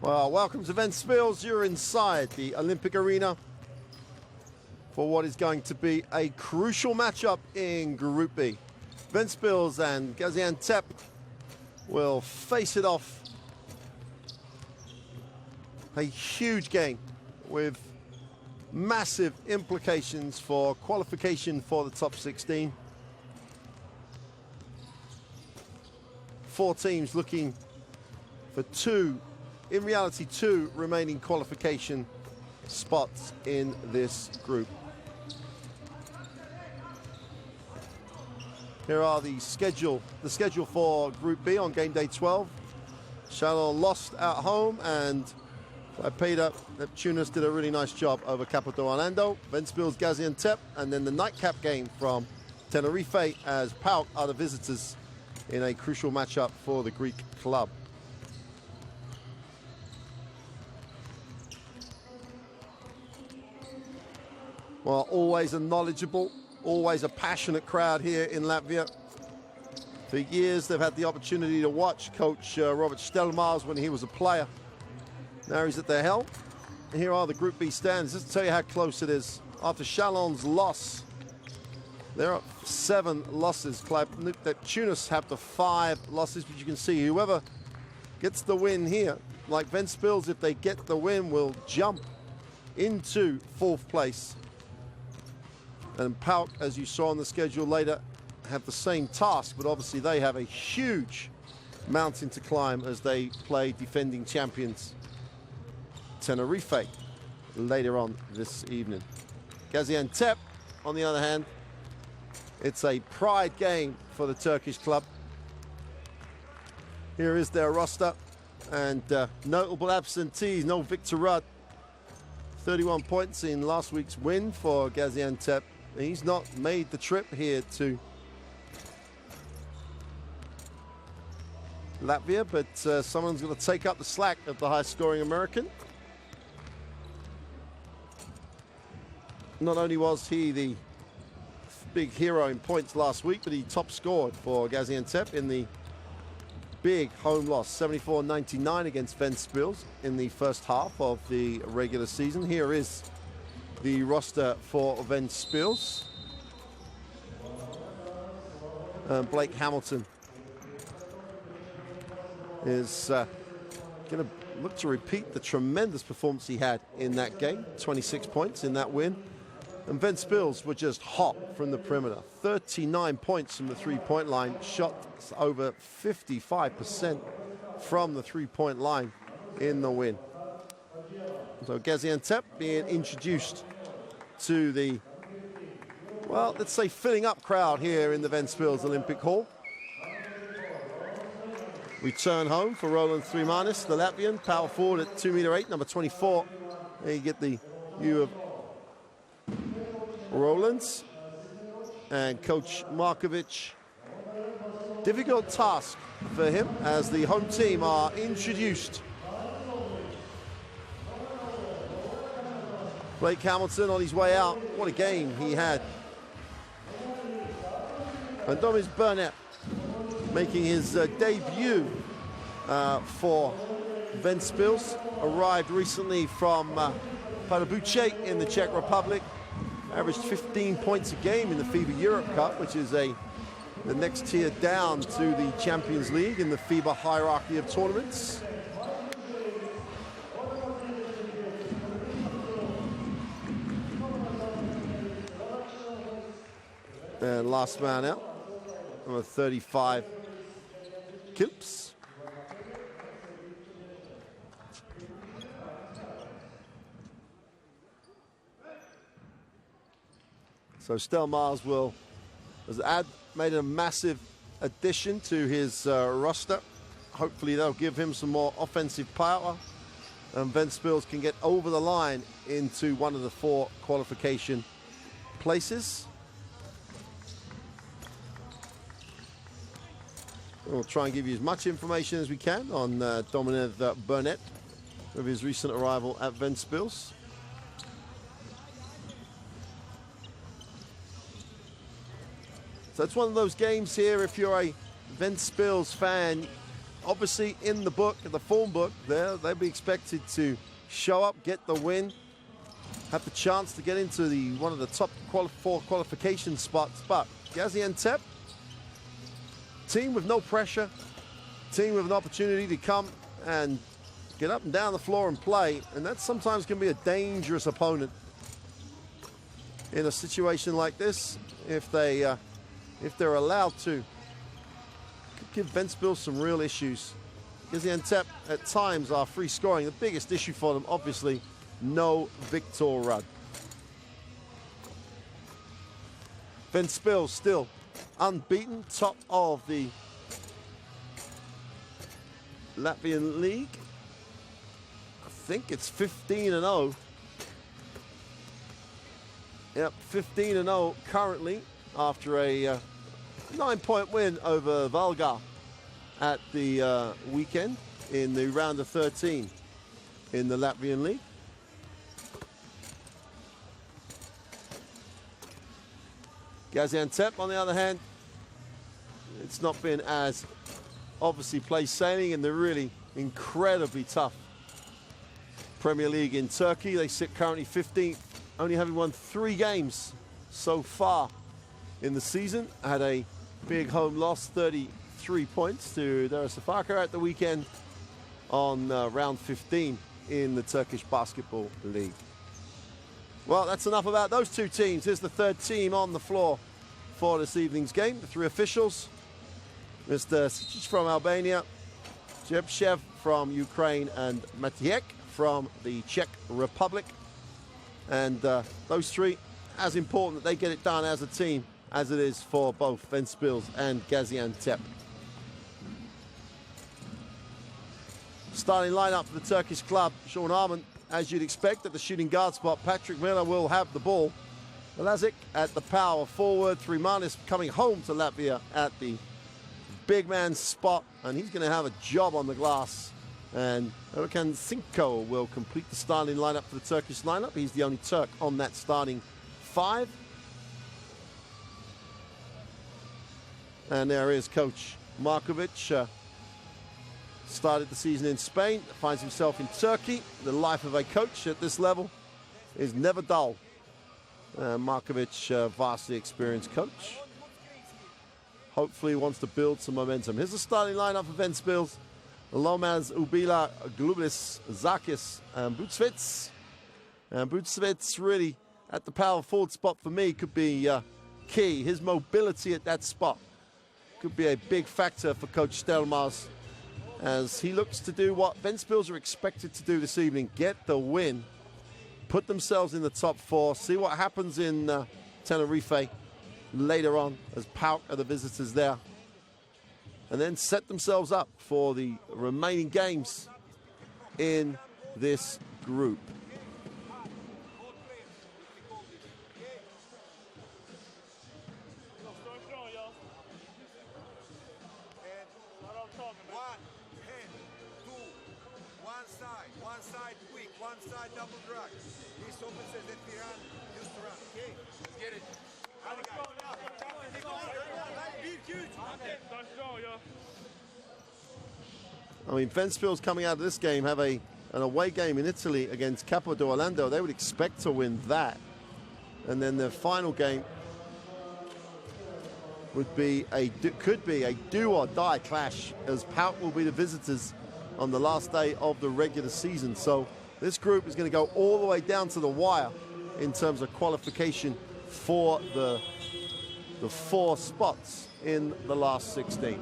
Well, welcome to Ventspils. You're inside the Olympic Arena for what is going to be a crucial matchup in Group B. Ventspils and Gaziantep will face it off. A huge game with massive implications for qualification for the top 16. 4 teams looking for two remaining qualification spots in this group. Here are the schedule for Group B on game day 12. Chalon lost at home, and Peter Neptunus did a really nice job over Capital Orlando. Ventspils Gaziantep, and then the nightcap game from Tenerife as PAOK are the visitors in a crucial matchup for the Greek club. Well, always a knowledgeable, always a passionate crowd here in Latvia. For years, they've had the opportunity to watch Coach Robert Stelmars when he was a player. Now he's at the helm. Here are the Group B standings. Just to tell you how close it is. After Chalon's loss, there are 7 losses. Neptunus have the 5 losses, but you can see whoever gets the win here, like Ventspils, if they get the win, will jump into 4th place. And PAOK, as you saw on the schedule later, have the same task, but obviously they have a huge mountain to climb as they play defending champions Tenerife later on this evening. Gaziantep, on the other hand, it's a pride game for the Turkish club. Here is their roster, and notable absentees, no Victor Rudd. 31 points in last week's win for Gaziantep. He's not made the trip here to Latvia, but someone's going to take up the slack of the high-scoring American. Not only was he the big hero in points last week, but he top scored for Gaziantep in the big home loss, 74-99 against Ventspils in the first half of the regular season. Here is the roster for Ventspils. Blake Hamilton is going to look to repeat the tremendous performance he had in that game. 26 points in that win. And Ventspils were just hot from the perimeter. 39 points from the three-point line, shot over 55% from the three-point line in the win. So Gaziantep being introduced to the, well, let's say filling up crowd here in the Ventspils Olympic Hall. Return home for Roland Thrimanis, the Latvian, power forward at 2'8", number 24. There you get the view of Roland's and Coach Markovic. Difficult task for him as the home team are introduced. Blake Hamilton on his way out. What a game he had. And Domis Burnett making his debut for Ventspils. Arrived recently from Pardubice in the Czech Republic. Averaged 15 points a game in the FIBA Europe Cup, which is the next tier down to the Champions League in the FIBA hierarchy of tournaments. And last man out, number 35, Kilps. So Stelmars has made a massive addition to his roster. Hopefully that'll give him some more offensive power, and Ventspils can get over the line into one of the 4 qualification places. We'll try and give you as much information as we can on Domis Burnett with his recent arrival at Ventspils. So it's one of those games here, if you're a Ventspils fan, obviously in the book, in the form book, they'll be expected to show up, get the win, have the chance to get into one of the top 4 qualification spots. But Gaziantep, team with no pressure, team with an opportunity to come and get up and down the floor and play, and that sometimes can be a dangerous opponent in a situation like this. If they're allowed to, could give Ventspils some real issues. Gaziantep at times are free scoring. The biggest issue for them, obviously, no Victor Rudd. Ventspils still unbeaten, top of the Latvian league. I think it's 15-0. Yep, 15-0 currently after a 9-point win over Valga at the weekend in the round of 13 in the Latvian league. Gaziantep, on the other hand, it's not been as obviously plain sailing in the really incredibly tough Premier League in Turkey. They sit currently 15th, only having won 3 games so far in the season. Had a big home loss, 33 points to Darüşşafaka at the weekend on round 15 in the Turkish Basketball League. Well, that's enough about those two teams. Here's the third team on the floor for this evening's game. The 3 officials: Mr. Sičić from Albania, Jebšev from Ukraine, and Matijek from the Czech Republic. And those 3, as important that they get it done as a team as it is for both Ventspils and Gaziantep. Starting lineup for the Turkish club: Sean Arman, as you'd expect, at the shooting guard spot. Patrick Miller will have the ball. Lazic at the power forward. Thrimanis coming home to Latvia at the big man spot, and he's going to have a job on the glass. And Erkan Cinco will complete the starting lineup for the Turkish lineup. He's the only Turk on that starting 5. And there is Coach Markovic. Started the season in Spain, finds himself in Turkey. The life of a coach at this level is never dull. Markovic, vastly experienced coach. Hopefully wants to build some momentum. Here's the starting lineup for Ventspils: Lomaz, Ubila, Glublis, Zakis, and Bucevits. And Bucevits really at the power forward spot for me could be key. His mobility at that spot could be a big factor for Coach Stelmaz, as he looks to do what Ventspils are expected to do this evening: get the win, put themselves in the top 4, see what happens in Tenerife later on, as PAOK are the visitors there, and then set themselves up for the remaining games in this group. One side quick, one side double drag. This officer that we run used to run. Okay, get it. I mean, Ventspils coming out of this game have an away game in Italy against Capo d'Orlando. They would expect to win that. And then their final game would be could be a do or die clash, as PAOK will be the visitors on the last day of the regular season. So this group is going to go all the way down to the wire in terms of qualification for the 4 spots in the last 16.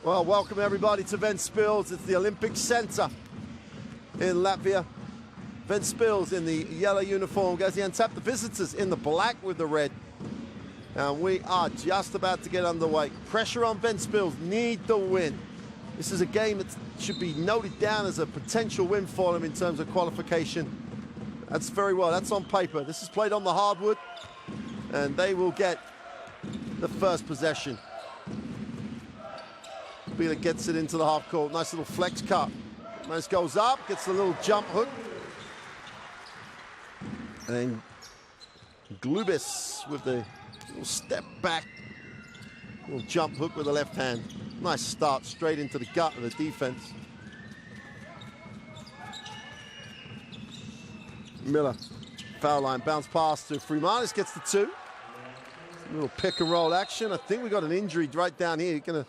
Well, welcome everybody to Ventspils. It's the Olympic Center in Latvia. Ventspils in the yellow uniform, Gaziantep, the visitors, in the black with the red. And we are just about to get underway. Pressure on Ventspils, need the win. This is a game that should be noted down as a potential win for them in terms of qualification. That's very well, that's on paper. This is played on the hardwood, and they will get the first possession. Bila gets it into the half court. Nice little flex cut Nice goes up, gets a little jump hook. And Glubis with the little step back, little jump hook with the left hand. Nice start straight into the gut of the defense. Miller, foul line, bounce pass to Freemanis, gets the 2. A little pick and roll action. I think we got an injury right down here. You're gonna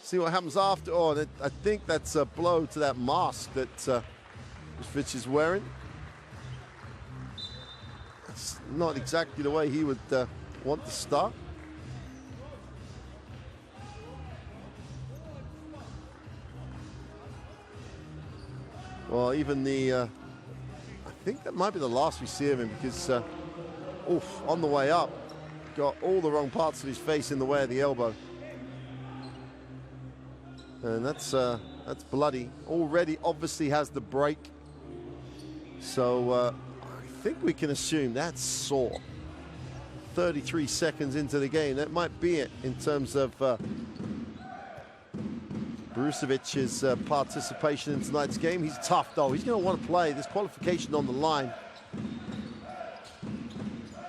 see what happens after. Oh, I think that's a blow to that mask that Fitch is wearing. It's not exactly the way he would want to start. Well, even the, I think that might be the last we see of him because, on the way up, got all the wrong parts of his face in the way of the elbow. And that's bloody. Already obviously has the break. So I think we can assume that's sore. 33 seconds into the game, that might be it in terms of Brusevic's participation in tonight's game. He's tough though. He's going to want to play. This qualification on the line.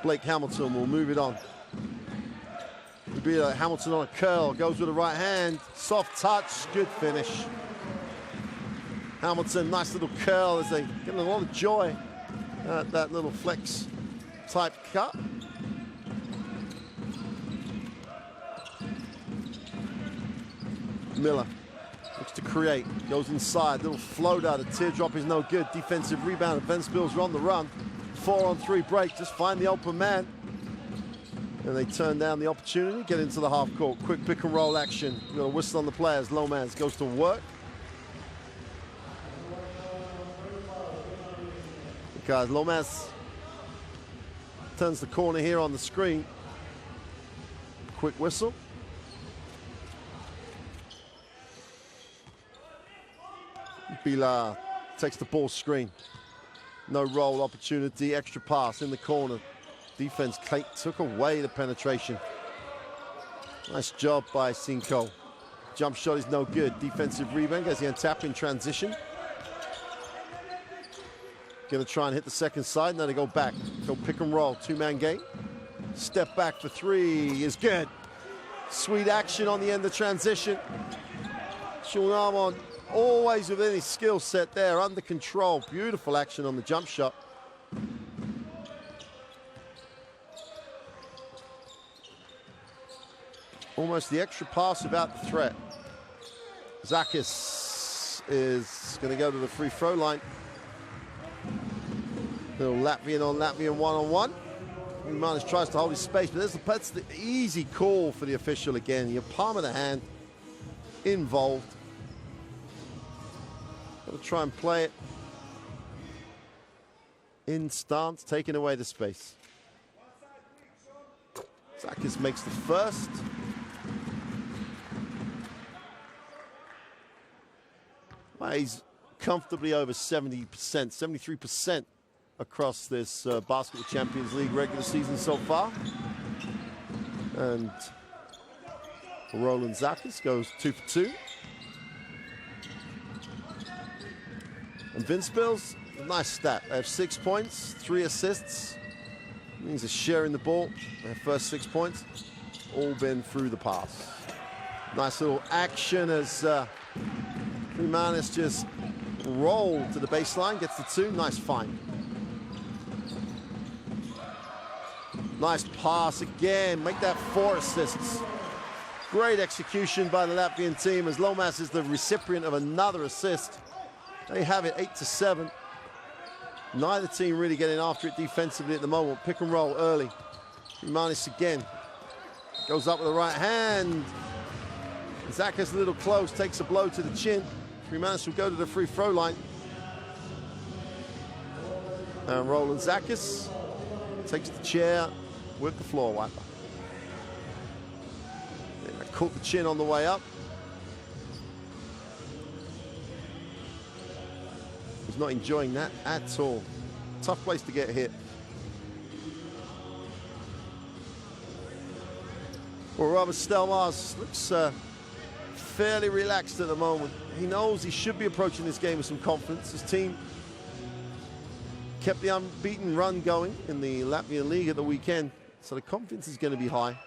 Blake Hamilton will move it on. It'll be Hamilton on a curl, goes with the right hand, soft touch, good finish. Hamilton, nice little curl as they get a lot of joy at that little flex type cut. Miller looks to create, goes inside, little floater, the teardrop is no good. Defensive rebound, Ventspils are on the run. 4-on-3 break, just find the open man. And they turn down the opportunity, get into the half court. Quick pick and roll action. We've got a whistle on the players. Lomas goes to work. Because Lomas turns the corner here on the screen. Quick whistle. Pilar takes the ball screen. No roll opportunity, extra pass in the corner. Defense took away the penetration. Nice job by Cinco. Jump shot is no good. Defensive rebound, Gaziantep in transition. Gonna try and hit the second side, now they go back. Go pick and roll, 2-man game. Step back for 3 is good. Sweet action on the end of transition. Sean Armand always with any skill set there, under control. Beautiful action on the jump shot. Almost the extra pass without the threat. Zakis is going to go to the free throw line. Little Latvian on Latvian one-on-one. Manis tries to hold his space, but that's the easy call for the official again. Your palm of the hand involved. Got to try and play it in stance, taking away the space. Zakis makes the first. He's comfortably over 70%, 73% across this Basketball Champions League regular season so far. And Roland Zakis goes 2 for 2. And Ventspils, nice stat. They have 6 points, 3 assists. Means they're sharing the ball. Their first 6 points, all been through the pass. Nice little action as Manis just rolled to the baseline, gets the 2, nice find. Nice pass again, make that 4 assists. Great execution by the Latvian team as Lomas is the recipient of another assist. They have it 8-7. Neither team really getting after it defensively at the moment. Pick and roll early. Manis again. Goes up with the right hand. Zakis a little close, takes a blow to the chin. Freemanis will go to the free throw line. And Roland Zakis takes the chair with the floor wiper. They caught the chin on the way up. He's not enjoying that at all. Tough place to get hit. Well, Robert Stelmars looks fairly relaxed at the moment. He knows he should be approaching this game with some confidence. His team kept the unbeaten run going in the Latvian League at the weekend, so the confidence is going to be high.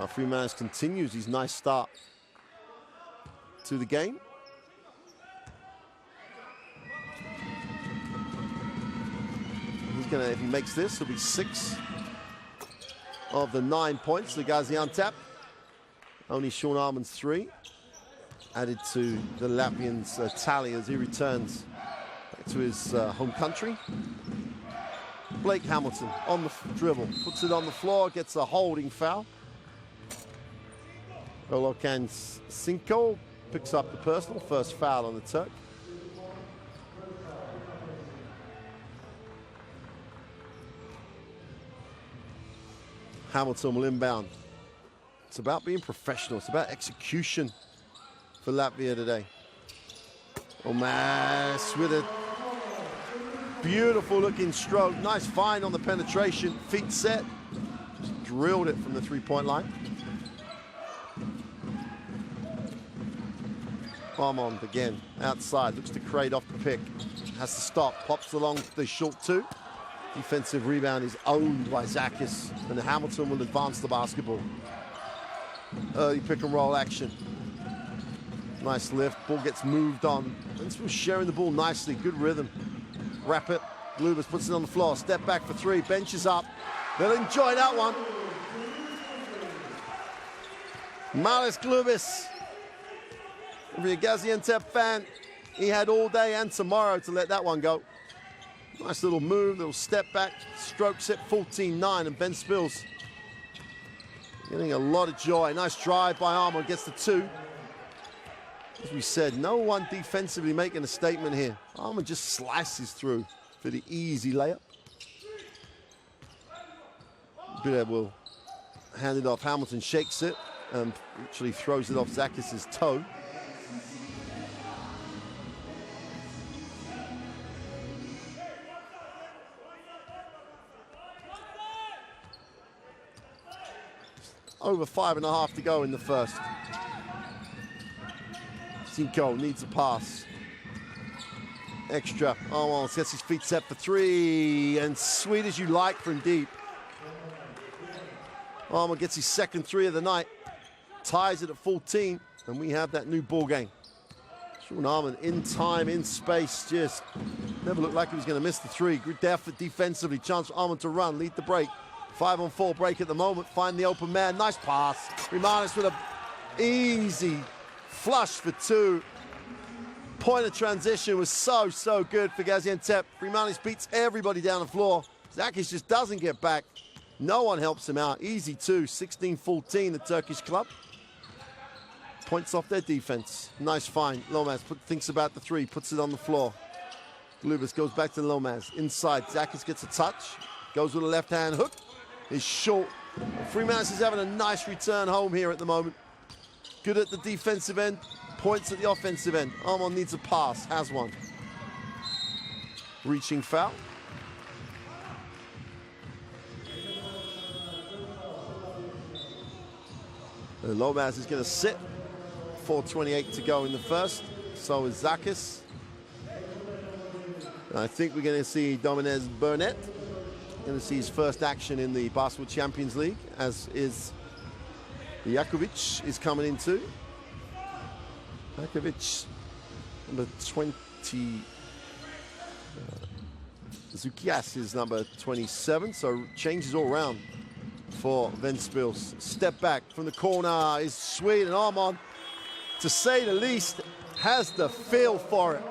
Freeman's continues his nice start to the game. He's gonna, if he makes this, he'll be 6 of the 9 points to Gaziantep. Only Sean Arman's 3, added to the Latvian's tally as he returns back to his home country. Blake Hamilton on the dribble, puts it on the floor, gets a holding foul. Olokan Cinco picks up the personal, first foul on the Turk. Hamilton will inbound. It's about being professional. It's about execution for Latvia today. Omas with a beautiful looking stroke. Nice find on the penetration. Feet set. Just drilled it from the three-point line. Armand again outside. Looks to crate off the pick. Has to stop. Pops along the short 2. Defensive rebound is owned by Zakis, and Hamilton will advance the basketball. Early pick and roll action. Nice lift, ball gets moved on. Ventspils sharing the ball nicely, good rhythm. Wrap it, Glubas puts it on the floor, step back for 3, benches up. They'll enjoy that one. Malis Glubas. If you're a Gaziantep fan, he had all day and tomorrow to let that one go. Nice little move, little step back, stroke set 14-9, and Ventspils getting a lot of joy. Nice drive by Armand, gets the 2. As we said, no one defensively making a statement here. Armand just slices through for the easy layup. Bitter will hand it off. Hamilton shakes it and actually throws it off Zakis' toe. Over 5.5 to go in the first. Cinco needs a pass. Extra. Oh, gets his feet set for 3. And sweet as you like from deep. Armand gets his second 3 of the night. Ties it at 14. And we have that new ball game. Sean Armand in time, in space. Just never looked like he was going to miss the 3. Good effort defensively. Chance for Armand to run, lead the break. 5-on-4 break at the moment. Find the open man. Nice pass. Rimanis with a easy flush for 2. Point of transition was so good for Gaziantep. Rimanis beats everybody down the floor. Zakis just doesn't get back. No one helps him out. Easy 2. 16-14, the Turkish club. Points off their defense. Nice find. Lomas thinks about the 3. Puts it on the floor. Glubas goes back to Lomas. Inside. Zakis gets a touch. Goes with a left hand hook. Is short. Freemanis is having a nice return home here at the moment. Good at the defensive end, points at the offensive end. Armand needs a pass, has one. Reaching foul. Lomas is going to sit. 4:28 to go in the first. So is Zakis. And I think we're going to see Dominez Burnett. Going to see his first action in the Basketball Champions League, as is Jakovic is coming in too. Jakovic, number 20. Zukias is number 27, so changes all around for Ventspils. Step back from the corner is sweet, and Armand, to say the least, has the feel for it.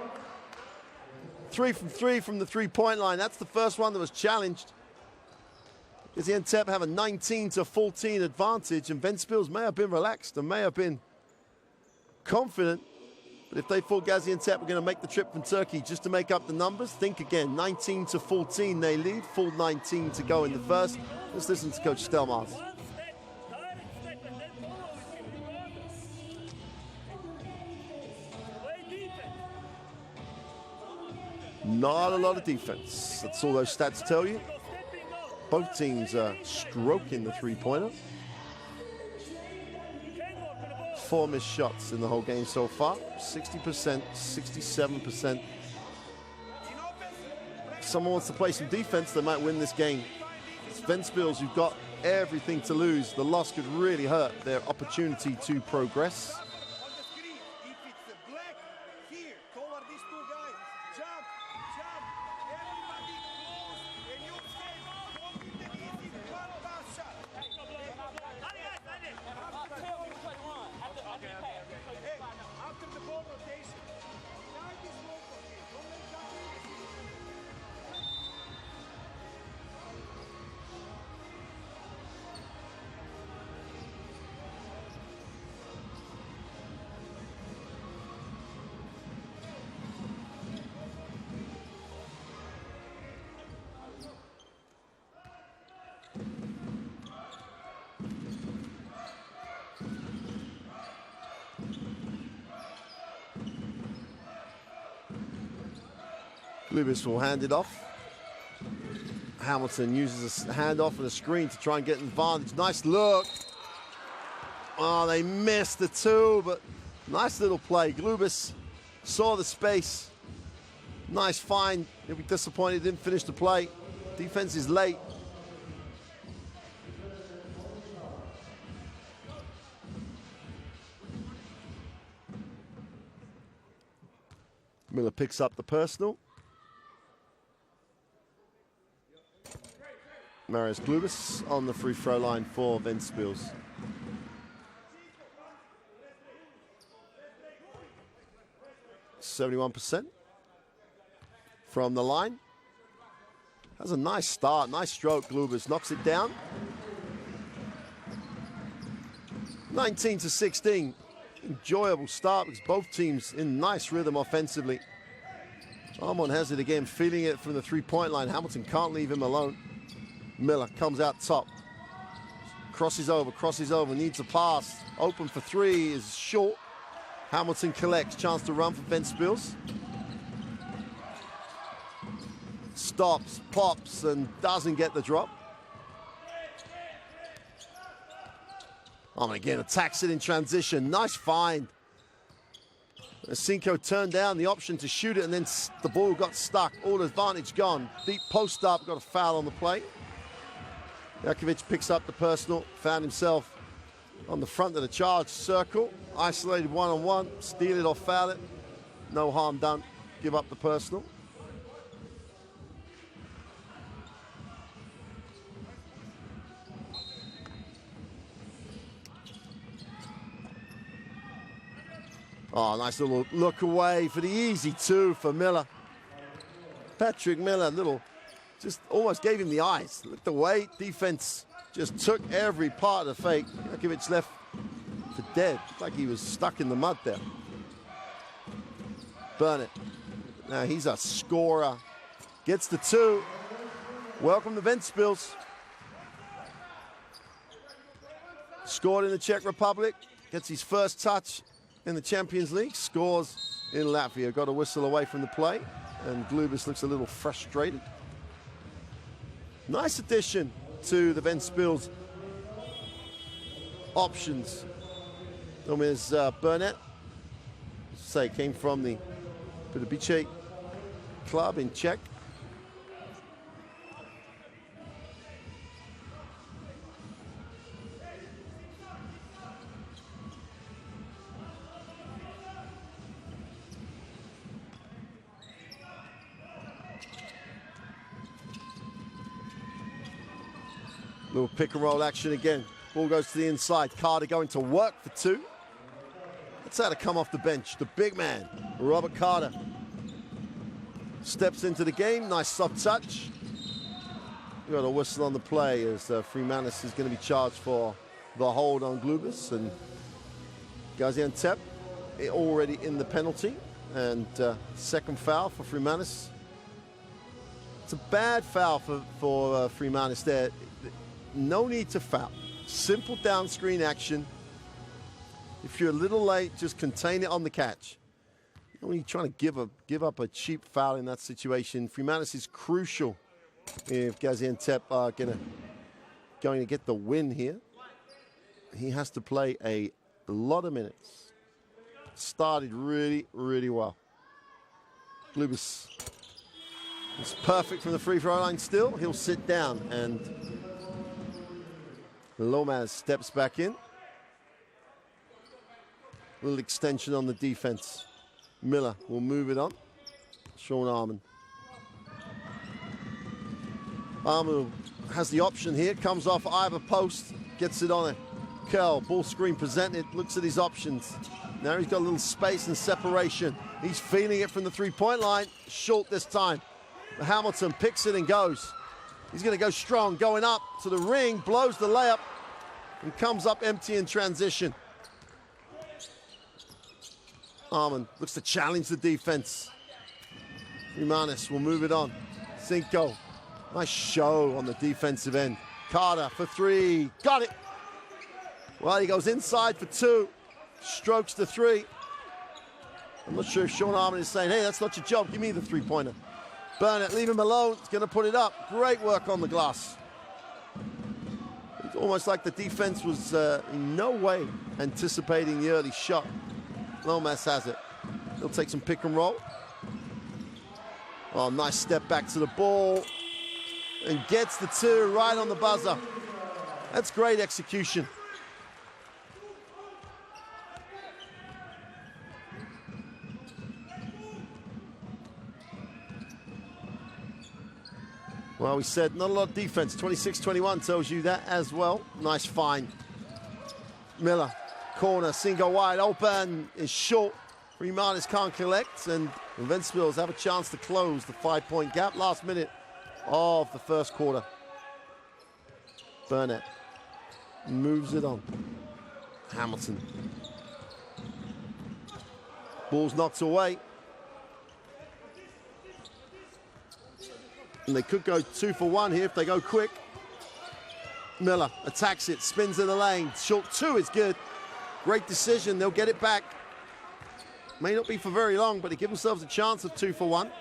3 from 3 from the three-point line. That's the first one that was challenged. Gaziantep have a 19-14 advantage, and Ventspils may have been relaxed and may have been confident. But if they thought Gaziantep were going to make the trip from Turkey just to make up the numbers, think again. 19-14 they lead, full 19 to go in the first. Let's listen to Coach Stelmars. Not a lot of defense. That's all those stats tell you. Both teams are stroking the three-pointer. 4 missed shots in the whole game so far. 60%, 67%. If someone wants to play some defense, they might win this game. It's Ventspils who've got everything to lose. The loss could really hurt their opportunity to progress. Glubis will hand it off. Hamilton uses a handoff and a screen to try and get an advantage. Nice look. Oh, they missed the two, but nice little play. Glubis saw the space. Nice find. He'll be disappointed he didn't finish the play. Defense is late. Miller picks up the personal. Marius Glubis on the free throw line for Ventspils. %71% from the line. Has a nice start, nice stroke. Glubis knocks it down. 19-16. Enjoyable start because both teams in nice rhythm offensively. Armon has it again, feeling it from the three-point line. Hamilton can't leave him alone. Miller comes out top. Crosses over, needs a pass. Open for three is short. Hamilton collects, chance to run for Ventspils. Stops, pops, and doesn't get the drop. And again, attacks it in transition. Nice find. Cinco turned down the option to shoot it, and then the ball got stuck. All advantage gone. Deep post up, got a foul on the play. Jakovic picks up the personal, found himself on the front of the charge circle. Isolated one-on-one, steal it or foul it. No harm done. Give up the personal. Oh, nice little look away for the easy two for Miller. Patrick Miller, just almost gave him the eyes. Looked away, defense just took every part of the fake. Jakovic left for dead. Looked like he was stuck in the mud there. Burnett, now he's a scorer. Gets the two. Welcome to Ventspils. Scored in the Czech Republic. Gets his first touch in the Champions League. Scores in Latvia. Got a whistle away from the play. And Glubis looks a little frustrated. Nice addition to the Ventspils options. There's Burnett. Say came from the Pardubice club in Czech. Little pick and roll action again. Ball goes to the inside. Carter going to work for two. That's how to come off the bench. The big man, Robert Carter, steps into the game. Nice soft touch. We got a whistle on the play as Freemanis is going to be charged for the hold on Glubis, and Gaziantep already in the penalty, and second foul for Freemanis. It's a bad foul for Freemanis there. No need to foul. Simple down screen action. If you're a little late, just contain it on the catch. When you're trying to give up a cheap foul in that situation, Freemanis is crucial If Gaziantep are going to get the win here, he has to play a lot of minutes. Started really, really well. Glubis is perfect from the free throw line still. He'll sit down, and Lomas steps back in. Little extension on the defense. Miller will move it on. Sean Arman. Arman has the option here. Comes off either post. Gets it on it. Curl. Ball screen presented. Looks at his options. Now he's got a little space and separation. He's feeling it from the three-point line. Short this time. Hamilton picks it and goes. He's going to go strong. Going up to the ring. Blows the layup. And comes up empty in transition. Arman looks to challenge the defense. Jimenez will move it on. Cinco. Nice show on the defensive end. Carter for three. Got it. Well, he goes inside for two. Strokes the three. I'm not sure if Sean Arman is saying, hey, that's not your job. Give me the three-pointer. Burnett, leave him alone. He's going to put it up. Great work on the glass. It's almost like the defense was in no way anticipating the early shot. Lomas has it. He'll take some pick and roll. Oh, nice step back to the ball. And gets the two right on the buzzer. That's great execution. Well, we said not a lot of defense. 26-21 tells you that as well. Nice find. Miller, corner, single wide open, is short. Jimenez can't collect, and Ventspils have a chance to close the 5-point gap. Last minute of the first quarter. Burnett moves it on. Hamilton. Ball's knocked away. And they could go 2 for 1 here if they go quick. Miller attacks it, spins in the lane. Short two is good. Great decision, they'll get it back. May not be for very long, but they give themselves a chance of 2 for 1.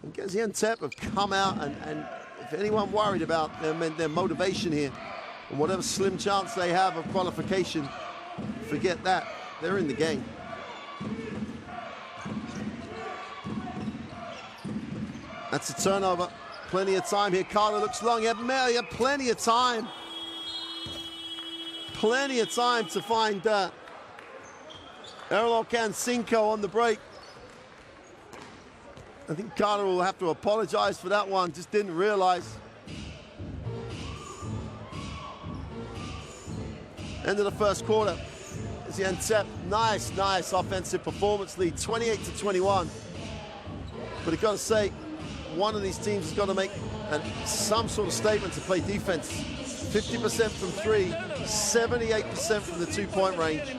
And Gaziantep have come out, and if anyone worried about their motivation here, and whatever slim chance they have of qualification, forget that. They're in the game. That's a turnover. Plenty of time here. Carter looks long. Yeah, plenty of time. Plenty of time to find Erlocan Cinco on the break. I think Carter will have to apologize for that one. Just didn't realize. End of the first quarter. Gaziantep, nice offensive performance lead, 28-21. But I've got to say, one of these teams has got to make some sort of statement to play defense. 50% from three, 78% from the 2-point range.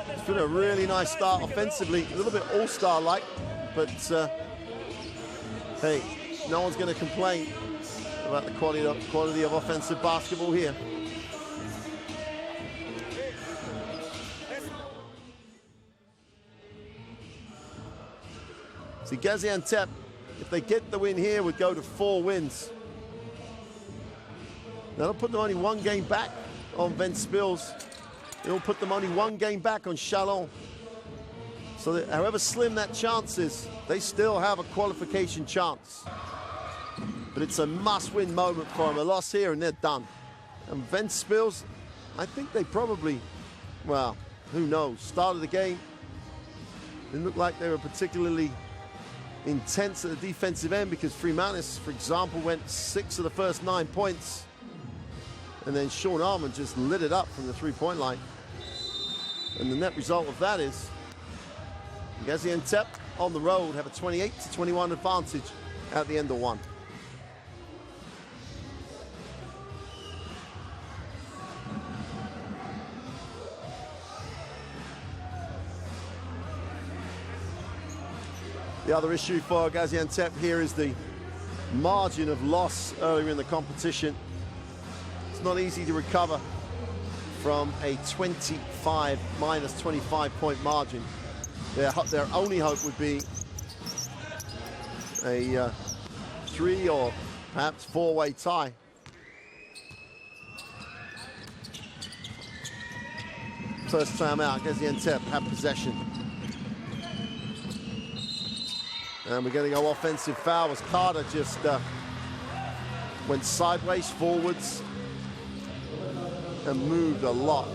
It's been a really nice start offensively, a little bit all-star-like, but hey, no one's going to complain about the quality of offensive basketball here. See, Gaziantep, if they get the win here, would go to 4 wins. That'll put them only 1 game back on Ventspils. It'll put them only 1 game back on Chalon. So that however slim that chance is, they still have a qualification chance. But it's a must-win moment for them. A loss here and they're done. And Ventspils, I think they probably, well, who knows, started the game. Didn't look like they were particularly intense at the defensive end, because Jimenez, for example, went 6 of the first 9 points. And then Sean Arman just lit it up from the 3-point line. And the net result of that is Gaziantep on the road have a 28-21 advantage at the end of 1. The other issue for Gaziantep here is the margin of loss earlier in the competition. It's not easy to recover from a 25 minus 25-point margin. Their only hope would be a 3 or perhaps 4-way tie. First time out, Gaziantep have possession. And we're going to go offensive foul as Carter just went sideways, forwards, and moved a lot.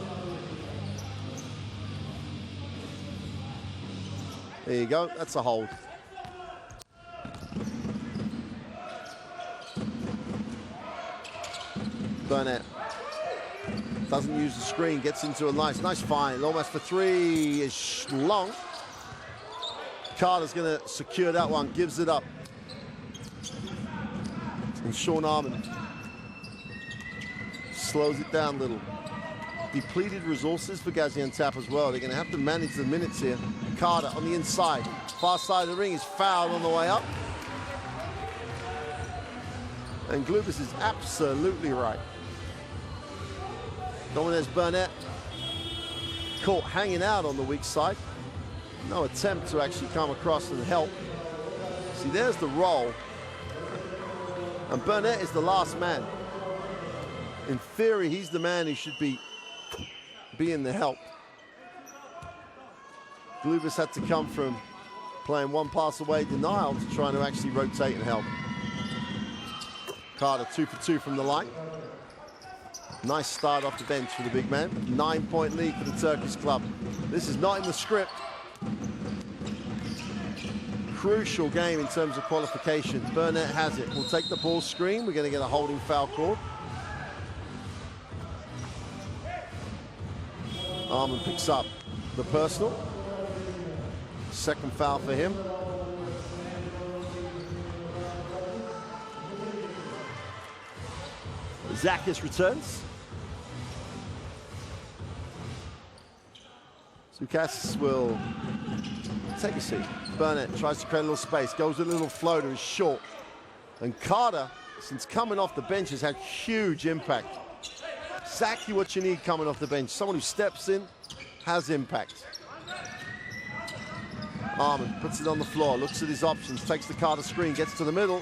There you go, that's a hold. Burnett doesn't use the screen, gets into a nice find. Almost for 3 is long. Carter's gonna secure that one, gives it up. And Sean Armand slows it down a little. Depleted resources for Gaziantep as well. They're gonna have to manage the minutes here. Carter on the inside, far side of the ring, is fouled on the way up. And Glubis is absolutely right. Dominez Burnett caught hanging out on the weak side. No attempt to actually come across and help. See, there's the roll. And Burnett is the last man. In theory, he's the man who should be in the help. Glubis had to come from playing one pass away denial to trying to actually rotate and help. Carter 2 for 2 from the line. Nice start off the bench for the big man. 9-point lead for the Turkish club. This is not in the script. Crucial game in terms of qualification. Burnett has it. We'll take the ball screen. We're going to get a holding foul called. Armand picks up the personal. Second foul for him. Zakis returns. Zukas will take a seat. Burnett tries to create a little space, goes with a little floater, is short. And Carter, since coming off the bench, has had huge impact. Exactly what you need coming off the bench. Someone who steps in, has impact. Armand puts it on the floor, looks at his options, takes the Carter screen, gets to the middle,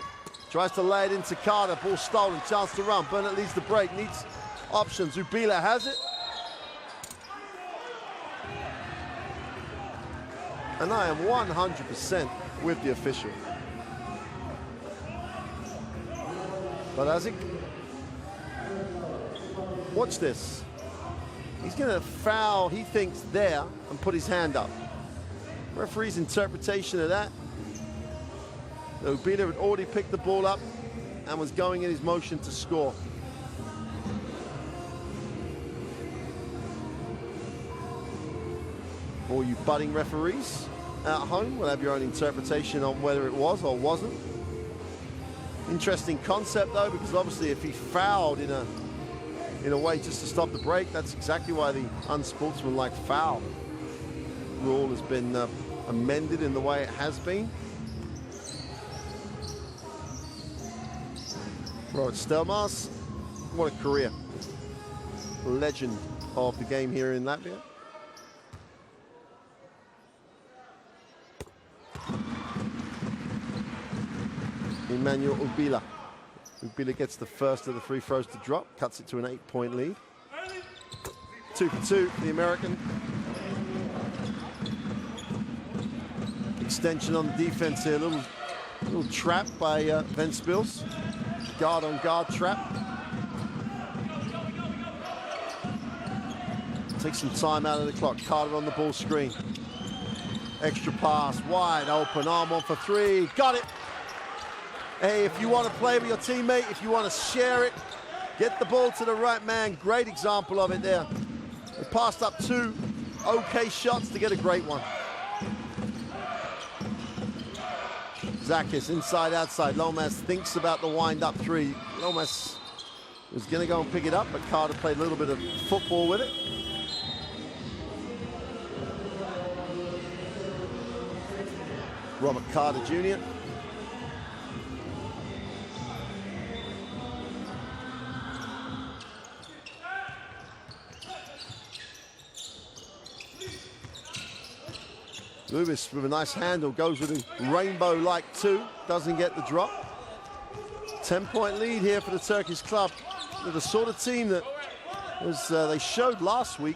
tries to lay it into Carter, ball stolen, chance to run. Burnett leads the break, needs options. Ubila has it. And I am 100% with the official. But Isaac, watch this. He's going to foul, he thinks, there and put his hand up. Referee's interpretation of that. Ubila had already picked the ball up and was going in his motion to score. All you budding referees at home will have your own interpretation on whether it was or wasn't. Interesting concept though, because obviously if he fouled in a way just to stop the break, that's exactly why the unsportsmanlike foul rule has been amended in the way it has been. Robert Stelmars, what a career. Legend of the game here in Latvia. Emmanuel Ubila. Ubila gets the first of the free throws to drop, cuts it to an 8-point lead. 2 for 2 for the American. Extension on the defense here, a little trap by Ventspils. Guard on guard trap. Takes some time out of the clock. Carter on the ball screen. Extra pass, wide open, arm on for 3, got it. Hey, if you want to play with your teammate, if you want to share it, get the ball to the right man. Great example of it there. He passed up 2 okay shots to get a great one. Zakis inside, outside. Lomas thinks about the wind-up 3. Lomas was going to go and pick it up, but Carter played a little bit of football with it. Robert Carter Jr. Lewis with a nice handle, goes with a rainbow-like 2, doesn't get the drop. 10-point lead here for the Turkish club. They're the sort of team that, as they showed last week,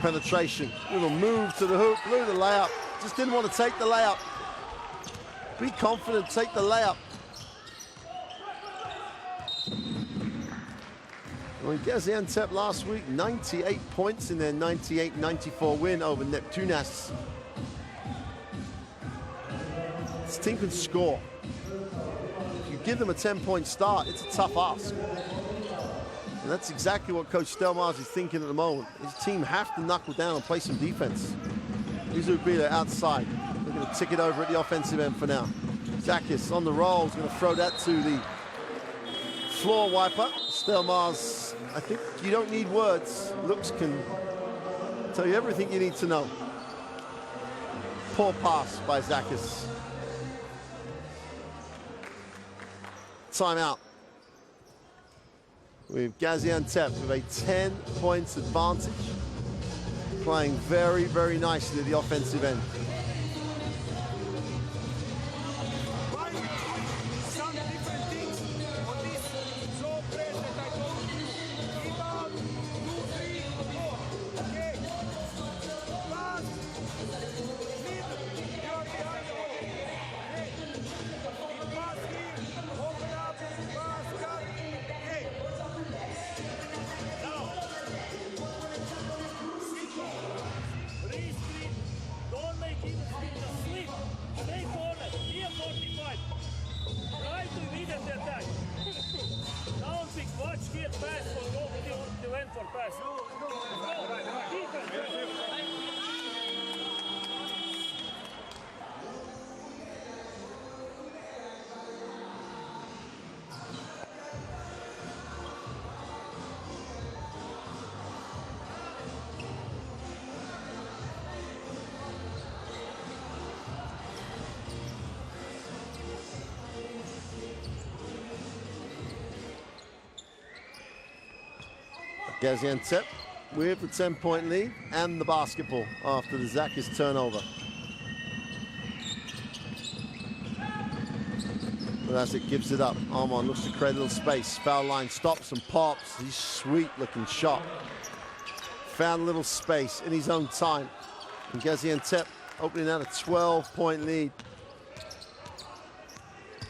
penetration, little move to the hoop, blew the layup, just didn't want to take the layup. Be confident, take the layup. Well, Gaziantep last week, 98 points in their 98-94 win over Neptunas. This team can score. If you give them a 10-point start, it's a tough ask. And that's exactly what Coach Stelmaz is thinking at the moment. His team have to knuckle down and play some defense. Uzubila outside. They're going to tick it over at the offensive end for now. Zakis on the roll, is going to throw that to the floor wiper. Stelmaz, I think you don't need words. Looks can tell you everything you need to know. Poor pass by Zakis. Timeout. With Gaziantep with a 10 points advantage. Playing very, very nicely at the offensive end. Some different things on this slow press that I told you. Rebound, 2, 3, 4. Okay. Pass. Lead. You are behind the ball. Okay. It pass here. Open up. Pass. Cut. Okay. Now. Re-screen. Don't make him sleep. Stay corner. Here 45. Try to immediate attack. Down pick. Watch here. Pass for go to the end for pass. Go. Defense. Gaziantep with the 10-point lead and the basketball after the Zakis turnover. But as it gives it up, Armand looks to create a little space. Foul line stops and pops. He's sweet-looking shot. Found a little space in his own time. And Gaziantep opening out a 12-point lead.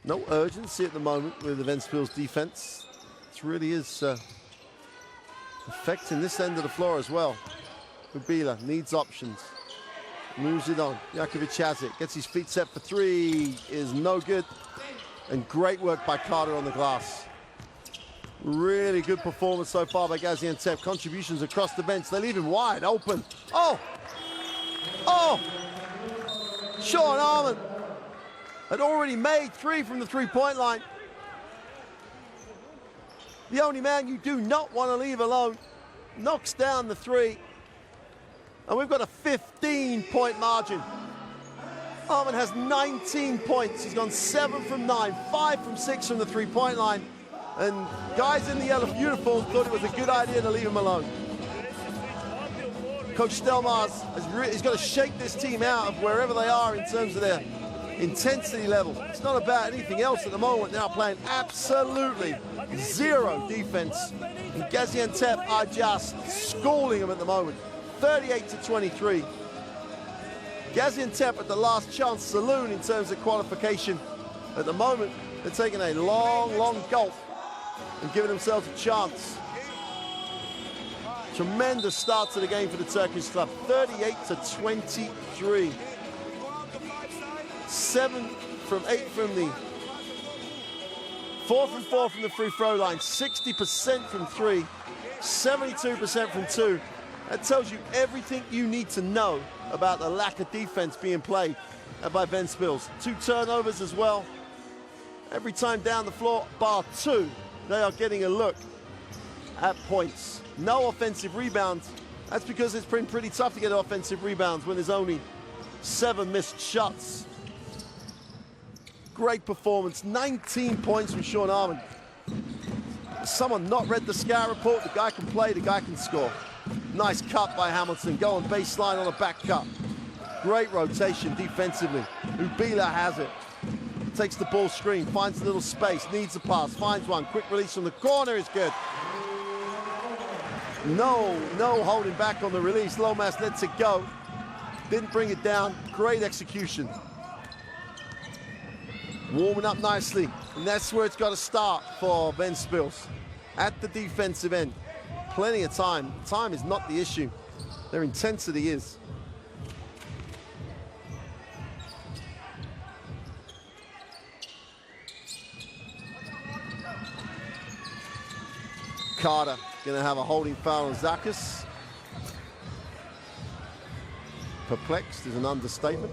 No urgency at the moment with the Ventspils defense. It really is affecting this end of the floor as well. Ubila needs options. Moves it on. Jakovic has it. Gets his feet set for three. Is no good. And great work by Carter on the glass. Really good performance so far by Gaziantep. Contributions across the bench. They leave him wide open. Oh! Oh! Sean Armand had already made three from the three-point line. The only man you do not want to leave alone knocks down the three. And we've got a 15-point margin. Armand has 19 points. He's gone 7 from 9, 5 from 6 from the three-point line. And guys in the yellow uniforms thought it was a good idea to leave him alone. Coach Stelmaz he's got to shake this team out of wherever they are in terms of their intensity level. It's not about anything else at the moment. They're playing absolutely zero defense. And Gaziantep are just schooling them at the moment. 38-23. Gaziantep at the last chance saloon in terms of qualification. At the moment, they're taking a long, long gulp and giving themselves a chance. Tremendous start to the game for the Turkish club. 38-23. 7 from 8 from the 4 from 4 from the free throw line, 60% from 3, 72% from 2. That tells you everything you need to know about the lack of defense being played by Ventspils. 2 turnovers as well. Every time down the floor, bar 2, they are getting a look at points. No offensive rebounds. That's because it's been pretty tough to get offensive rebounds when there's only 7 missed shots. Great performance, 19 points from Sean Armand. Has someone not read the scout report? The guy can play, the guy can score. Nice cut by Hamilton, going baseline on a back cut. Great rotation defensively. Ubila has it. Takes the ball screen, finds a little space, needs a pass, finds one. Quick release from the corner is good. No holding back on the release. Lomas lets it go. Didn't bring it down. Great execution. Warming up nicely. And that's where it's got to start for Ventspils. At the defensive end. Plenty of time. Time is not the issue. Their intensity is. Carter going to have a holding foul on Zakis. Perplexed is an understatement.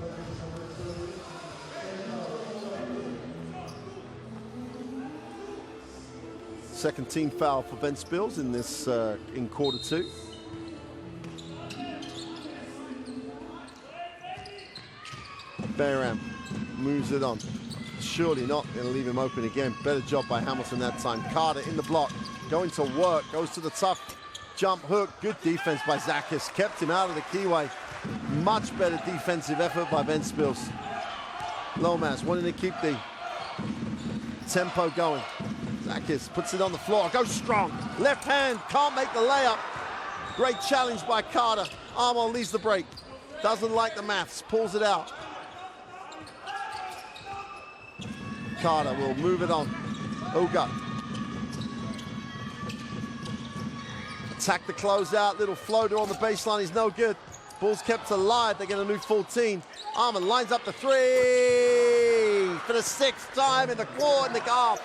Second team foul for Ventspils in this in quarter two. Bayram moves it on. Surely not going to leave him open again. Better job by Hamilton that time. Carter in the block, going to work, goes to the tough jump hook. Good defense by Zakis, kept him out of the keyway. Much better defensive effort by Ventspils. Lomas wanting to keep the tempo going. Zakis puts it on the floor, goes strong. Left hand, can't make the layup. Great challenge by Carter. Armon leaves the break. Doesn't like the maths, pulls it out. Carter will move it on. Uga. Attack the closeout, little floater on the baseline is no good. Ball's kept alive, they get a new 14. Armon lines up the three for the sixth time in the quarter in the half.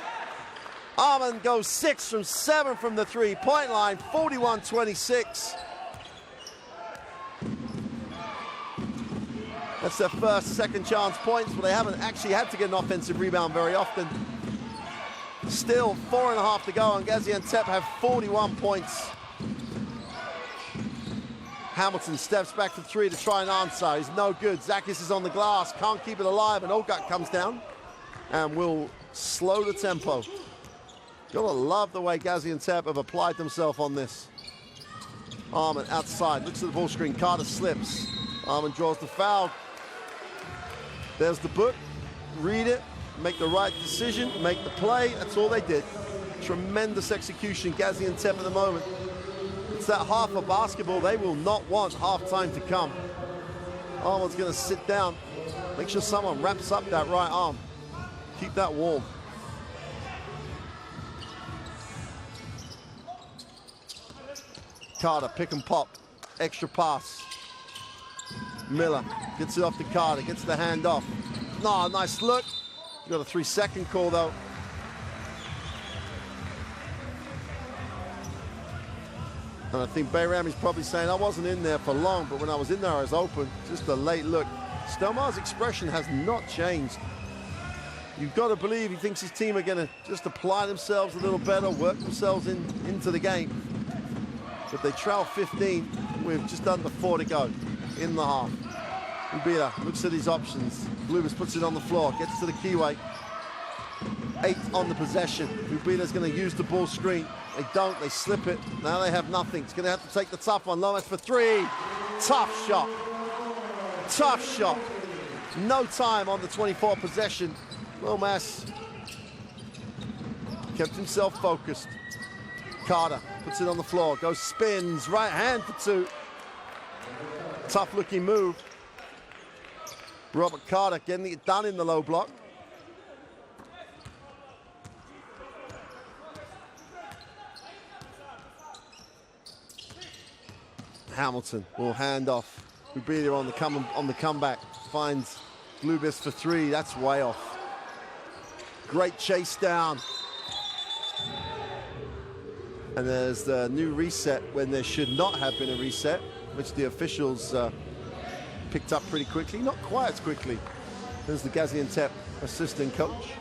Armon goes 6 from 7 from the three-point line, 41-26. That's their first second chance points, but they haven't actually had to get an offensive rebound very often. Still 4.5 to go, and Gaziantep have 41 points. Hamilton steps back to three to try and answer. He's no good. Zakis is on the glass, can't keep it alive, and Ogat comes down and will slow the tempo. Gotta love the way Gaziantep have applied themselves on this. Armon outside, looks at the ball screen, Carter slips. Armon draws the foul. There's the book, read it, make the right decision, make the play. That's all they did. Tremendous execution, Gaziantep at the moment. It's that half of basketball they will not want half time to come. Armon's gonna sit down, make sure someone wraps up that right arm. Keep that warm. Carter, pick and pop, extra pass. Miller gets it off to Carter, gets the hand off. No, nice look. Got a 3-second call though. And I think Bayram is probably saying, I wasn't in there for long, but when I was in there, I was open. Just a late look. Stelmar's expression has not changed. You've got to believe he thinks his team are going to just apply themselves a little better, work themselves into the game. But they trail 15 with just under 4 to go in the half. Ubila looks at his options. Bluebus puts it on the floor, gets to the keyway. 8 on the possession. Ubila's going to use the ball screen. They don't, they slip it. Now they have nothing. It's going to have to take the tough one. Lomas for 3. Tough shot. Tough shot. No time on the 24 possession. Lomas kept himself focused. Carter puts it on the floor, goes spins, right hand for 2. Tough looking move. Robert Carter getting it done in the low block. Hamilton will hand off. Ubila on the comeback. Finds Bluebis for 3. That's way off. Great chase down. And there's the new reset when there should not have been a reset, which the officials picked up pretty quickly. Not quite as quickly as the Gaziantep assistant coach.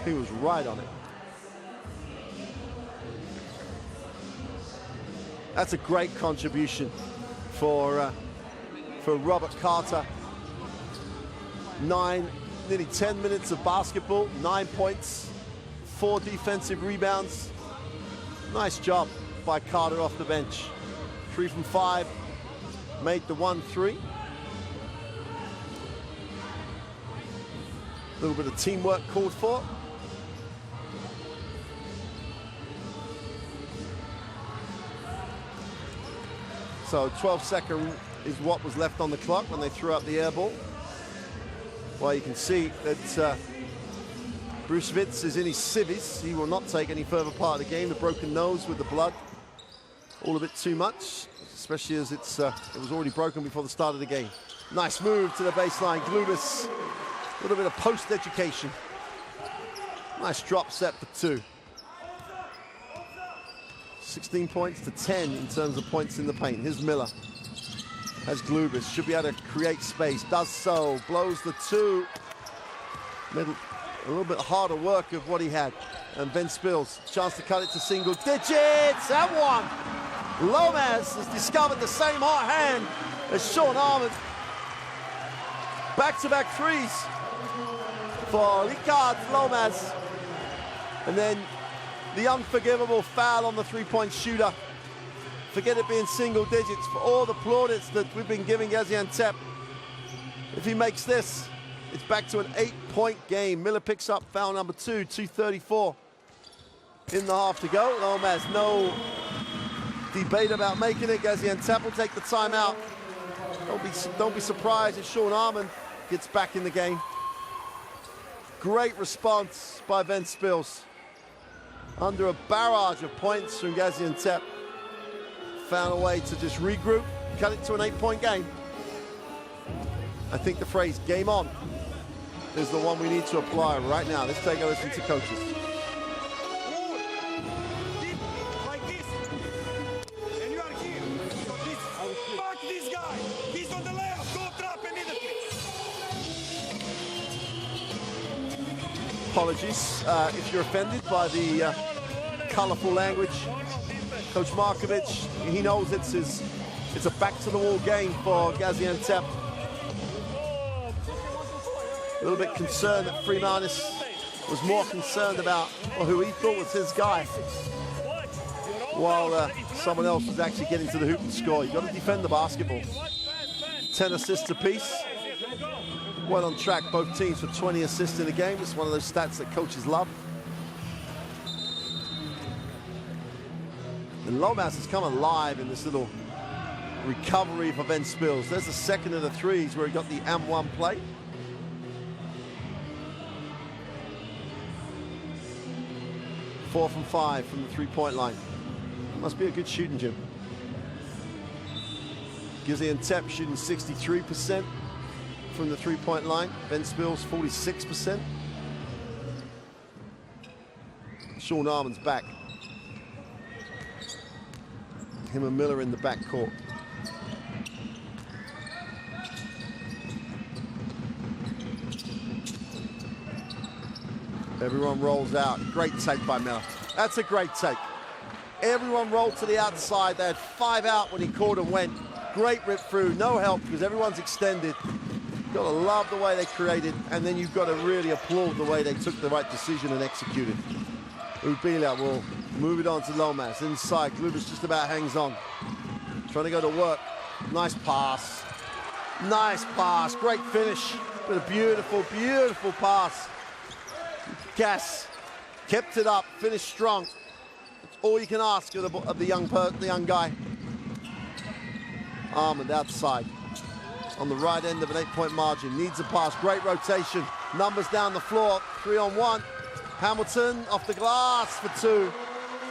He was right on it. That's a great contribution for Robert Carter. Nearly 10 minutes of basketball, 9 points, 4 defensive rebounds. Nice job by Carter off the bench. 3 from 5. Made the 1-3. A little bit of teamwork called for. So 12 seconds is what was left on the clock when they threw out the air ball. Well, you can see that Bruce Vitz is in his civvies. He will not take any further part of the game. The broken nose with the blood, all a bit too much, especially as it was already broken before the start of the game. Nice move to the baseline. Glubis, a little bit of post-education. Nice drop set for 2. 16 points to 10 in terms of points in the paint. Here's Miller. Has Glubis. Should be able to create space. Does so. Blows the 2. Middle, a little bit harder work of what he had. And Ventspils, chance to cut it to single digits. And 1. Lomas has discovered the same hot hand as Sean Armand. Back-to-back threes for Ricard Lomas. And then the unforgivable foul on the three-point shooter. Forget it being single digits for all the plaudits that we've been giving Gaziantep. If he makes this, it's back to an 8-point game. Miller picks up foul number 2, 2:34 in the half to go. Lomas, no debate about making it. Gaziantep will take the timeout. Don't be surprised if Sean Armand gets back in the game. Great response by Ventspils. Under a barrage of points from Gaziantep, found a way to just regroup, cut it to an 8-point game. I think the phrase "game on" is the one we need to apply right now. Let's take a listen to coaches. Like this. And you are here. So this, fuck this guy. He's on the left. Go trap immediately. Apologies if you're offended by the colorful language. Coach Markovic, he knows it's a back-to-the-wall game for Gaziantep. A little bit concerned that Freemanis was more concerned about who he thought was his guy, while someone else was actually getting to the hoop and score. You've got to defend the basketball. 10 assists apiece. Well on track, both teams, for 20 assists in a game. It's one of those stats that coaches love. And Lomas has come alive in this little recovery for Ventspils. There's the second of the threes where he got the M1 play. Four from 5 from the three-point line. Must be a good shooting gym. Gaziantep shooting 63% from the three-point line. Ventspils 46%. Sean Armand's back. Him and Miller in the backcourt. Everyone rolls out. Great take by Miller. That's a great take. Everyone rolled to the outside. They had 5 out when he called and went. Great rip through. No help because everyone's extended. You've got to love the way they created, and then you've got to really applaud the way they took the right decision and executed. Ubila will move it on to Lomas. Inside, Glubis just about hangs on. Trying to go to work. Nice pass. Nice pass. Great finish. But a beautiful, beautiful pass. Gas kept it up. Finished strong. That's all you can ask of the young guy. Armand outside. On the right end of an 8-point margin. Needs a pass. Great rotation. Numbers down the floor. 3-on-1. Hamilton off the glass for 2.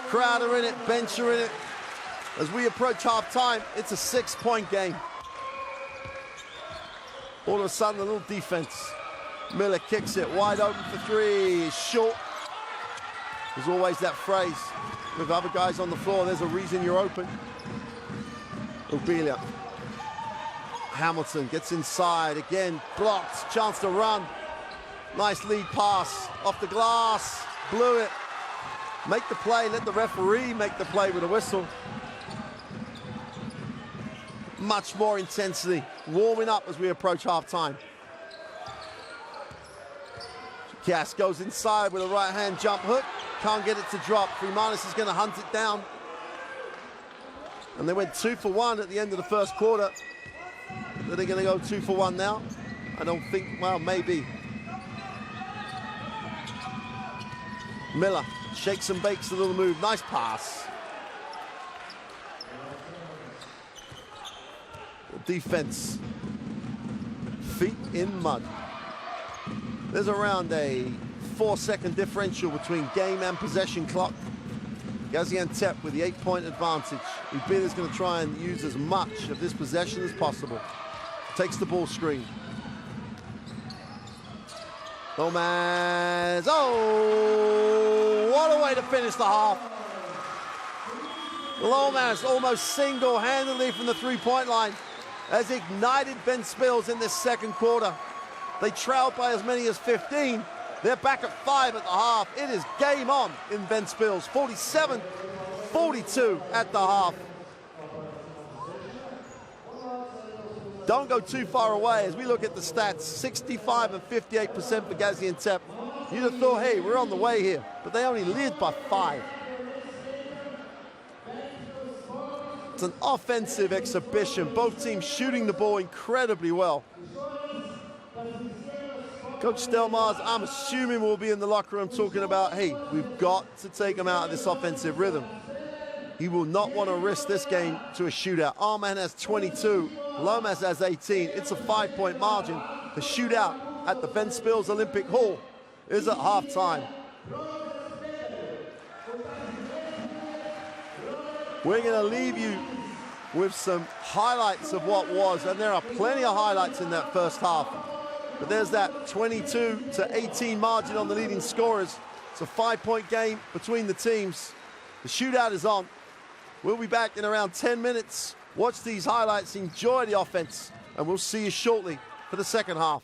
Crowd are in it, bench are in it. As we approach half-time, it's a 6-point game. All of a sudden, a little defense. Miller kicks it wide open for 3. Short. There's always that phrase. With other guys on the floor, there's a reason you're open. Ubila. Hamilton gets inside again, blocked, chance to run. Nice lead pass, off the glass, blew it. Make the play, let the referee make the play with a whistle. Much more intensity, warming up as we approach half-time. Gas goes inside with a right-hand jump hook. Can't get it to drop. Freemanis is going to hunt it down. And they went 2 for 1 at the end of the first quarter. Are they going to go 2 for 1 now? I don't think, well, maybe. Miller shakes and bakes a little move. Nice pass. Defense. Feet in mud. There's around a 4-second differential between game and possession clock. Gaziantep with the 8-point advantage. Ubita's going to try and use as much of this possession as possible. Takes the ball screen. Gomez. Oh, what a way to finish the half. Gomez almost single-handedly from the three-point line has ignited Ventspils in this second quarter. They trailed by as many as 15. They're back at 5 at the half. It is game on in Ventspils. 47-42 at the half. Don't go too far away as we look at the stats. 65 and 58% for Gaziantep. You'd have thought, hey, we're on the way here. But they only lead by 5. It's an offensive exhibition. Both teams shooting the ball incredibly well. Coach Stelmars, I'm assuming, will be in the locker room talking about, hey, we've got to take them out of this offensive rhythm. He will not want to risk this game to a shootout. Arman has 22, Lomas has 18. It's a 5-point margin. The shootout at the Ventspils Olympic Hall is at halftime. We're going to leave you with some highlights of what was, and there are plenty of highlights in that first half. But there's that 22-18 margin on the leading scorers. It's a 5-point game between the teams. The shootout is on. We'll be back in around 10 minutes. Watch these highlights, enjoy the offense, and we'll see you shortly for the second half.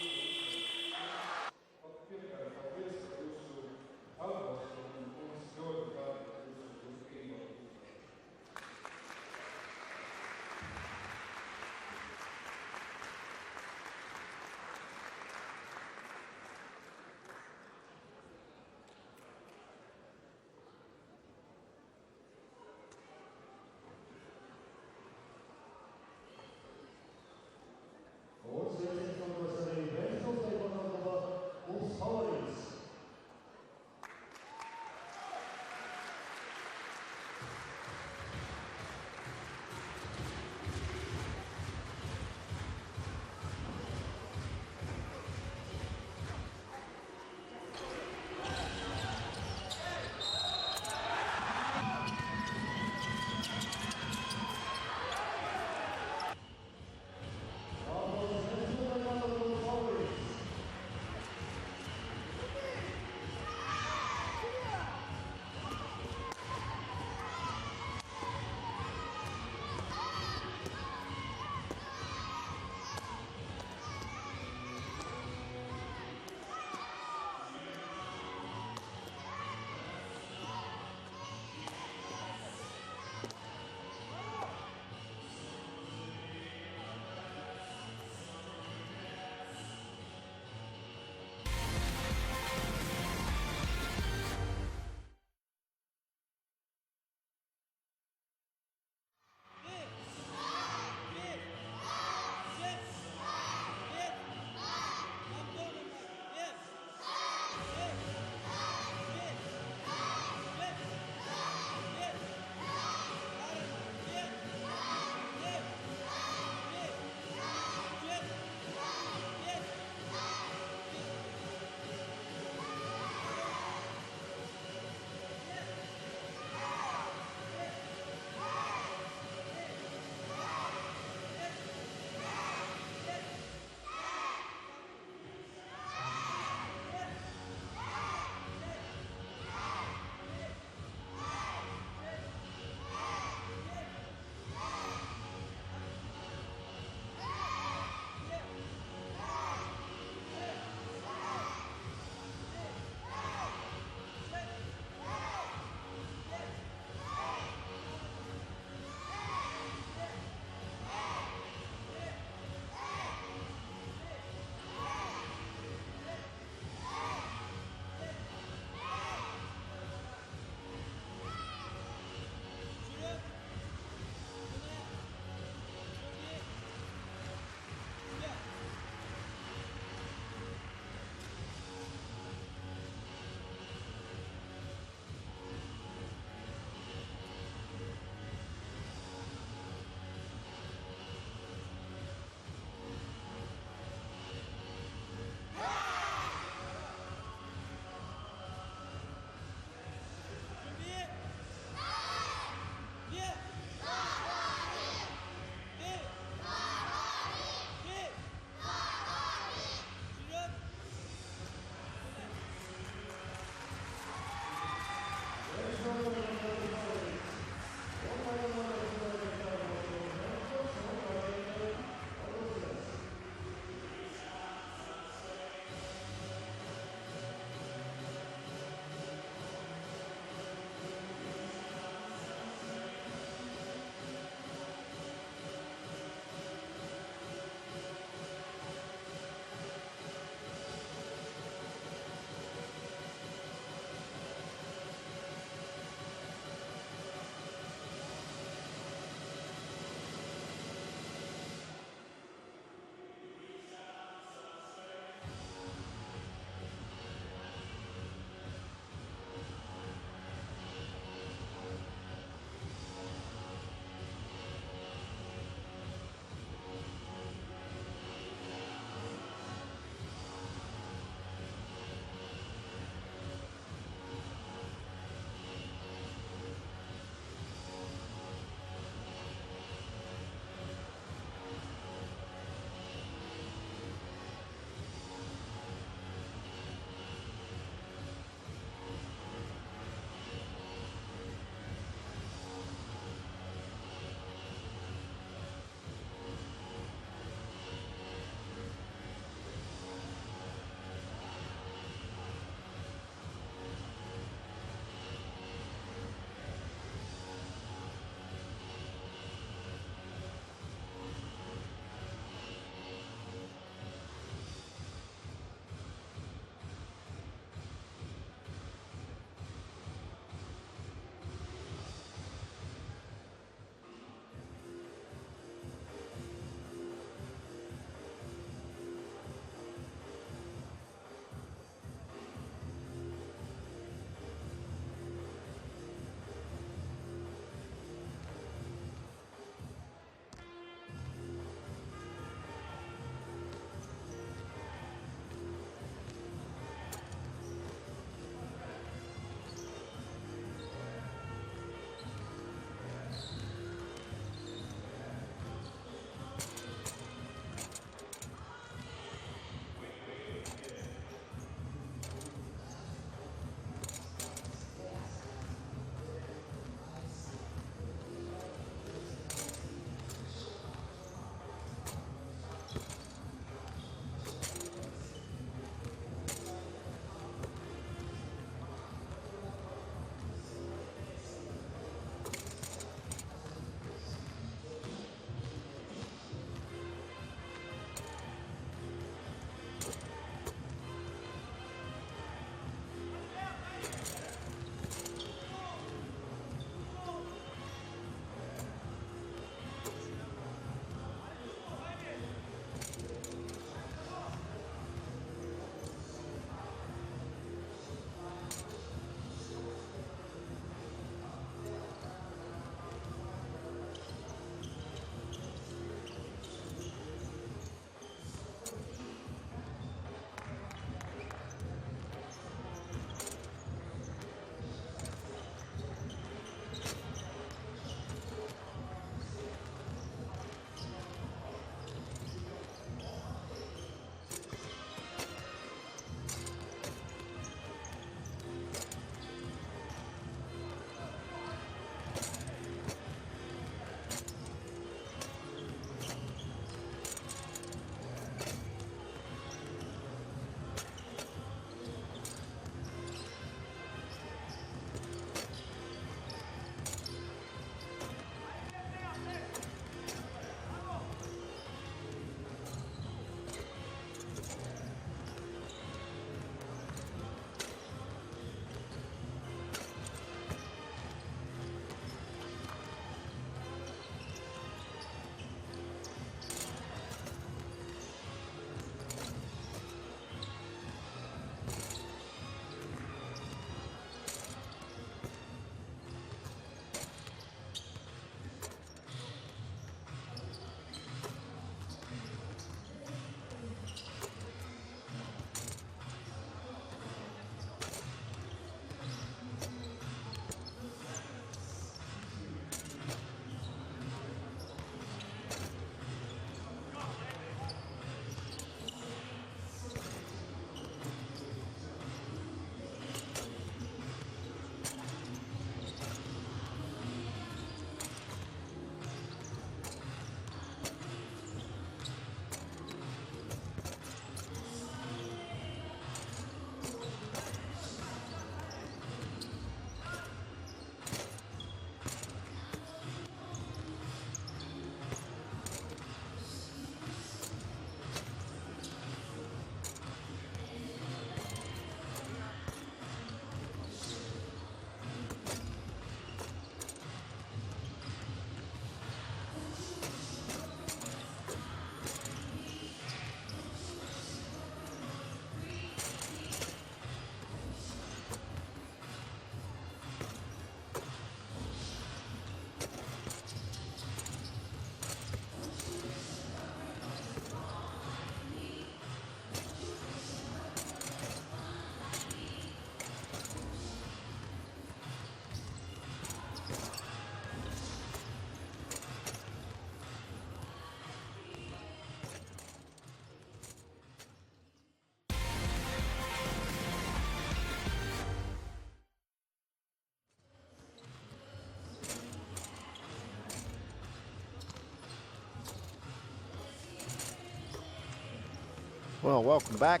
Well, welcome back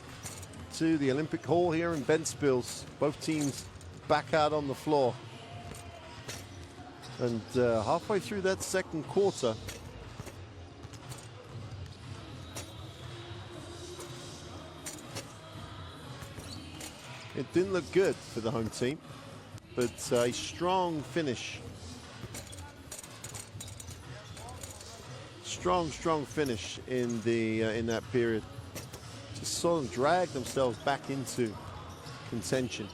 to the Olympic Hall here in Ventspils. Both teams back out on the floor. And halfway through that second quarter, it didn't look good for the home team, but a strong finish. Strong finish in that period. Just saw them drag themselves back into contention.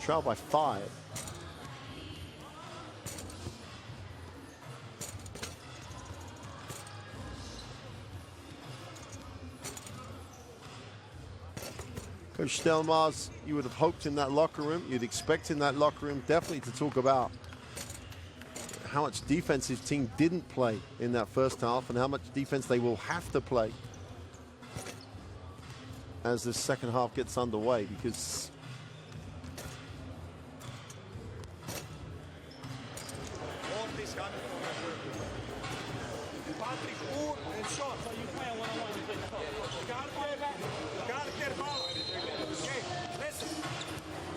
Trail by 5. Coach Stelmars, you would have hoped in that locker room, you'd expect in that locker room definitely to talk about how much defense his team didn't play in that first half and how much defense they will have to play as this second half gets underway, because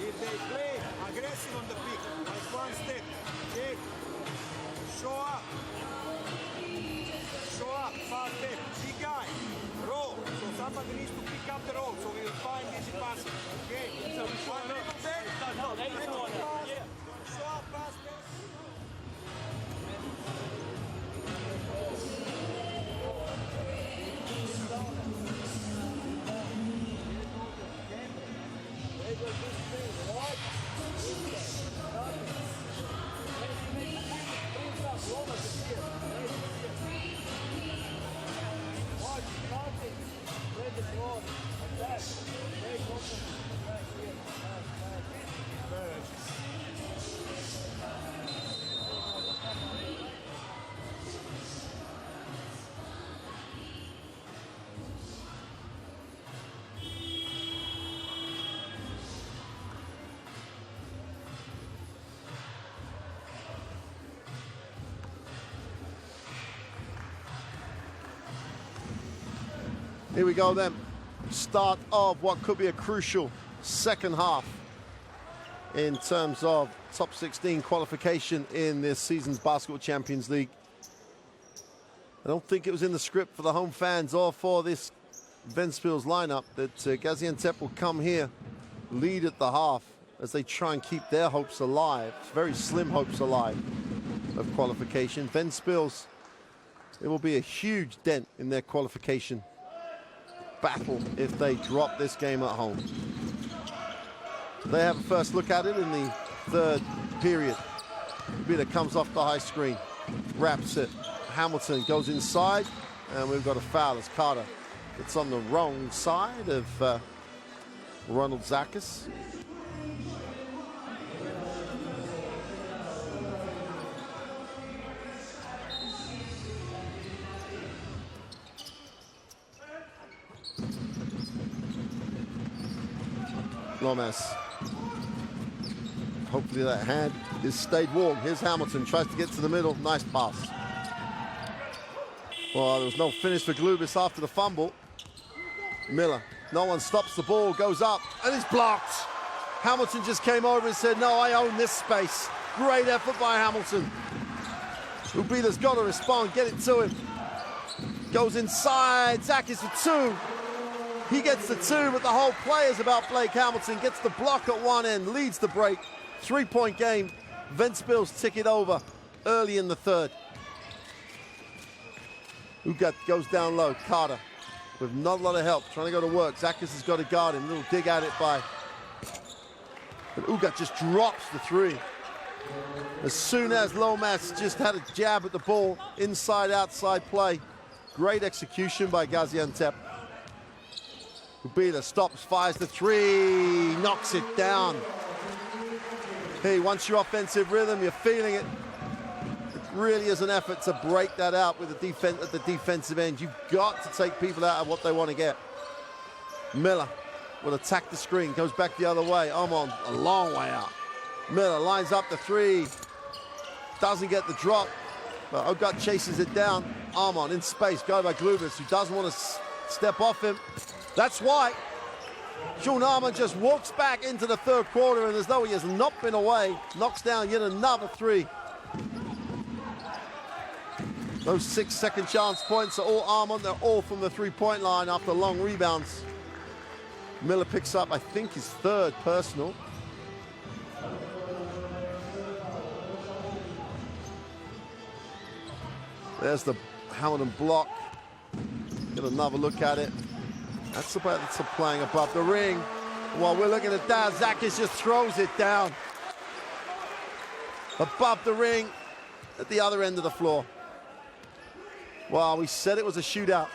if they play aggressive on the pick, like one step, okay, show up, fast step, big guy, roll, so somebody needs to pick up the roll, so we will find easy passing, okay, so we show up, fast step. Here we go then. Start of what could be a crucial second half in terms of top 16 qualification in this season's Basketball Champions League. I don't think it was in the script for the home fans or for this Ventspils lineup that Gaziantep will come here, lead at the half as they try and keep their hopes alive, very slim hopes alive of qualification. Ventspils, it will be a huge dent in their qualification battle if they drop this game at home. They have a first look at it in the third period. Bida comes off the high screen, wraps it. Hamilton goes inside, and we've got a foul as Carter gets on the wrong side of Ronald Zakis. Lomas. Hopefully that hand is stayed warm. Here's Hamilton, tries to get to the middle. Nice pass. Well, there was no finish for Glubis after the fumble. Miller, no one stops the ball, goes up, and it's blocked. Hamilton just came over and said, no, I own this space. Great effort by Hamilton. Ubida's got to respond, get it to him. Goes inside, Zakis for 2. He gets the 2, but the whole play is about Blake Hamilton. Gets the block at one end, leads the break. 3-point game. Ventspils tick it over early in the third. Ugat goes down low. Carter with not a lot of help, trying to go to work. Zakis has got to guard him. Little dig at it by. But Ugat just drops the 3. As soon as Lomas just had a jab at the ball, inside-outside play. Great execution by Gaziantep. Ubida stops, fires the 3, knocks it down. Hey, once your offensive rhythm, you're feeling it. It really is an effort to break that out with the defense at the defensive end. You've got to take people out of what they want to get. Miller will attack the screen, goes back the other way. Amon, a long way out. Miller lines up the 3, doesn't get the drop, but Ogut chases it down. Amon in space, go by Glubis, who doesn't want to step off him. That's why Sean Armour just walks back into the third quarter, and as though he has not been away, knocks down yet another three. Those 6 second chance points are all Armour. They're all from the three-point line after long rebounds. Miller picks up, I think, his third personal. There's the Hamilton block. Get another look at it. That's about it, playing above the ring. While we're looking at that, Zakis just throws it down. Above the ring at the other end of the floor. Wow, we said it was a shootout.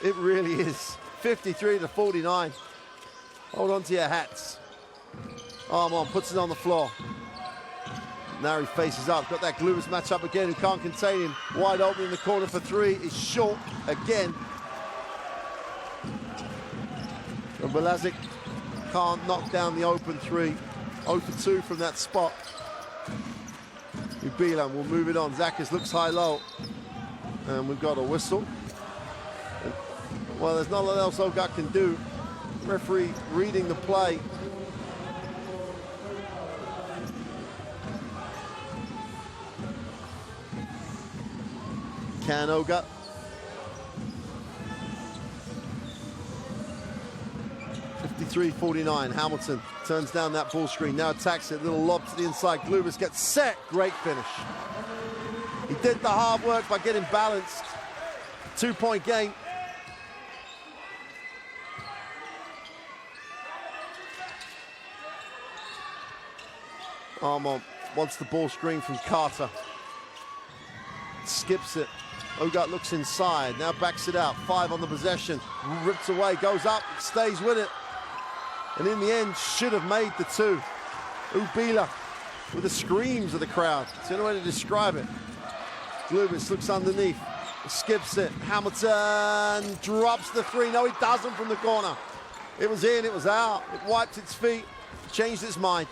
It really is. 53-49. Hold on to your hats. Armon puts it on the floor. Now he faces up. Got that Glubis matchup again, who can't contain him. Wide open in the corner for three. Is short again. And Belazic can't knock down the open three. 0 for 2 from that spot. Ubilan will move it on. Zakis looks high-low. And we've got a whistle. And, well, there's not a lot else Ogat can do. Referee reading the play. Can Ogat. .53-49. Hamilton turns down that ball screen. Now attacks it. Little lob to the inside. Glubis gets set. Great finish. He did the hard work by getting balanced. 2-point game. Armand wants the ball screen from Carter. Skips it. Ogat looks inside. Now backs it out. 5 on the possession. Rips away. Goes up. Stays with it. And in the end, should have made the 2. Ubila with the screams of the crowd. It's the only way to describe it. Glubis looks underneath. Skips it. Hamilton drops the 3. No, he doesn't from the corner. It was in. It was out. It wiped its feet. Changed its mind.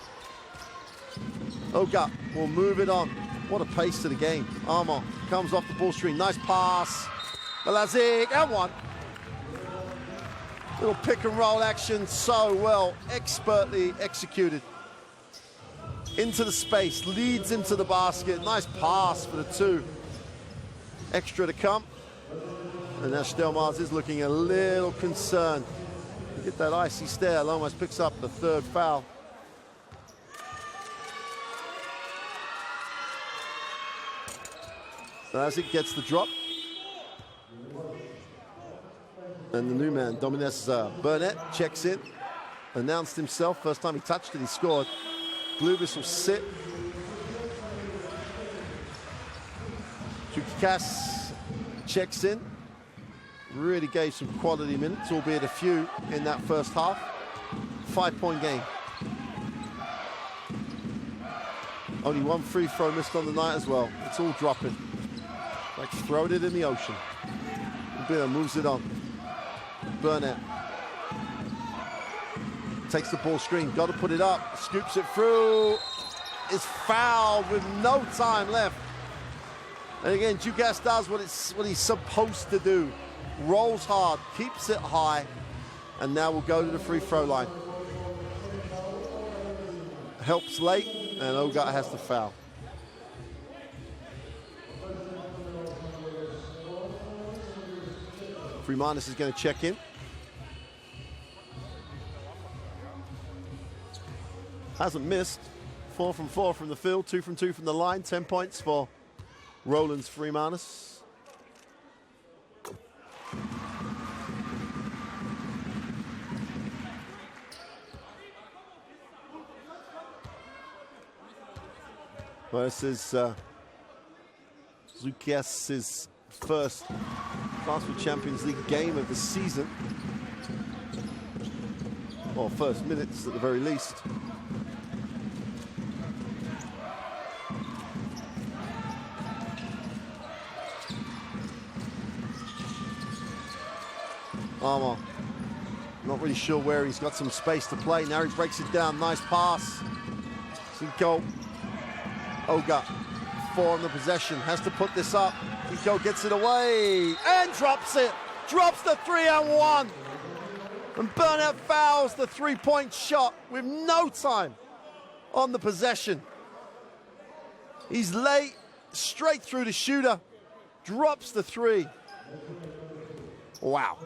Ogat will move it on. What a pace to the game. Armand comes off the ball screen. Nice pass. Belazic, and one. Little pick and roll action, so well, expertly executed. Into the space, leads into the basket. Nice pass for the 2. Extra to come. And now Stelmars is looking a little concerned. You get that icy stare, almost picks up the 3rd foul. So as it gets the drop. And the new man, Dominic Burnett, checks in. Announced himself. First time he touched it, he scored. Glubis will sit. Chukikas checks in. Really gave some quality minutes, albeit a few in that first half. 5-point game. Only 1 free throw missed on the night as well. It's all dropping. Like throwing it in the ocean. Ubila moves it on. Burnett takes the ball screen, got to put it up, scoops it through, is fouled with no time left. And again, Jugas does what he's supposed to do. Rolls hard, keeps it high, and now we'll go to the free throw line. Helps late, and Ogat has to foul. Freemanis is going to check in. Hasn't missed. 4 from 4 from the field, 2 from 2 from the line. 10 points for Roland's Freemanis. Well, this is Zukias' first Basketball Champions League game of the season. Or first minutes at the very least. Armour, not really sure where he's got some space to play. Now he breaks it down, nice pass. Cinco, Ogat, 4 on the possession, has to put this up. Cinco gets it away and drops it. drops the 3-and-1. And Burnett fouls the three-point shot with no time on the possession. He's late, straight through the shooter, drops the three. Wow.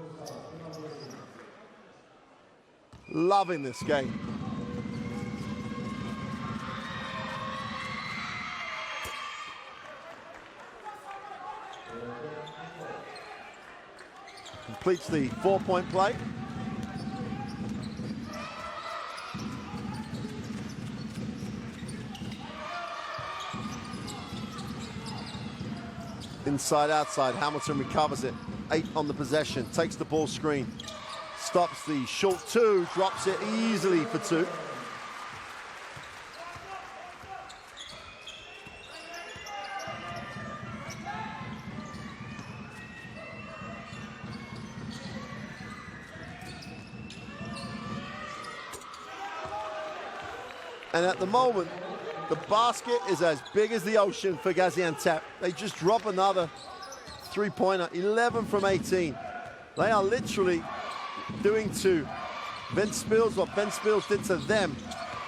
Loving this game. Completes the 4-point play. Inside, outside, Hamilton recovers it. 8 on the possession, takes the ball screen. Stops the short 2, drops it easily for 2. And at the moment, the basket is as big as the ocean for Gaziantep. They just drop another three-pointer, 11 from 18. They are literally doing to Ventspils what Ventspils did to them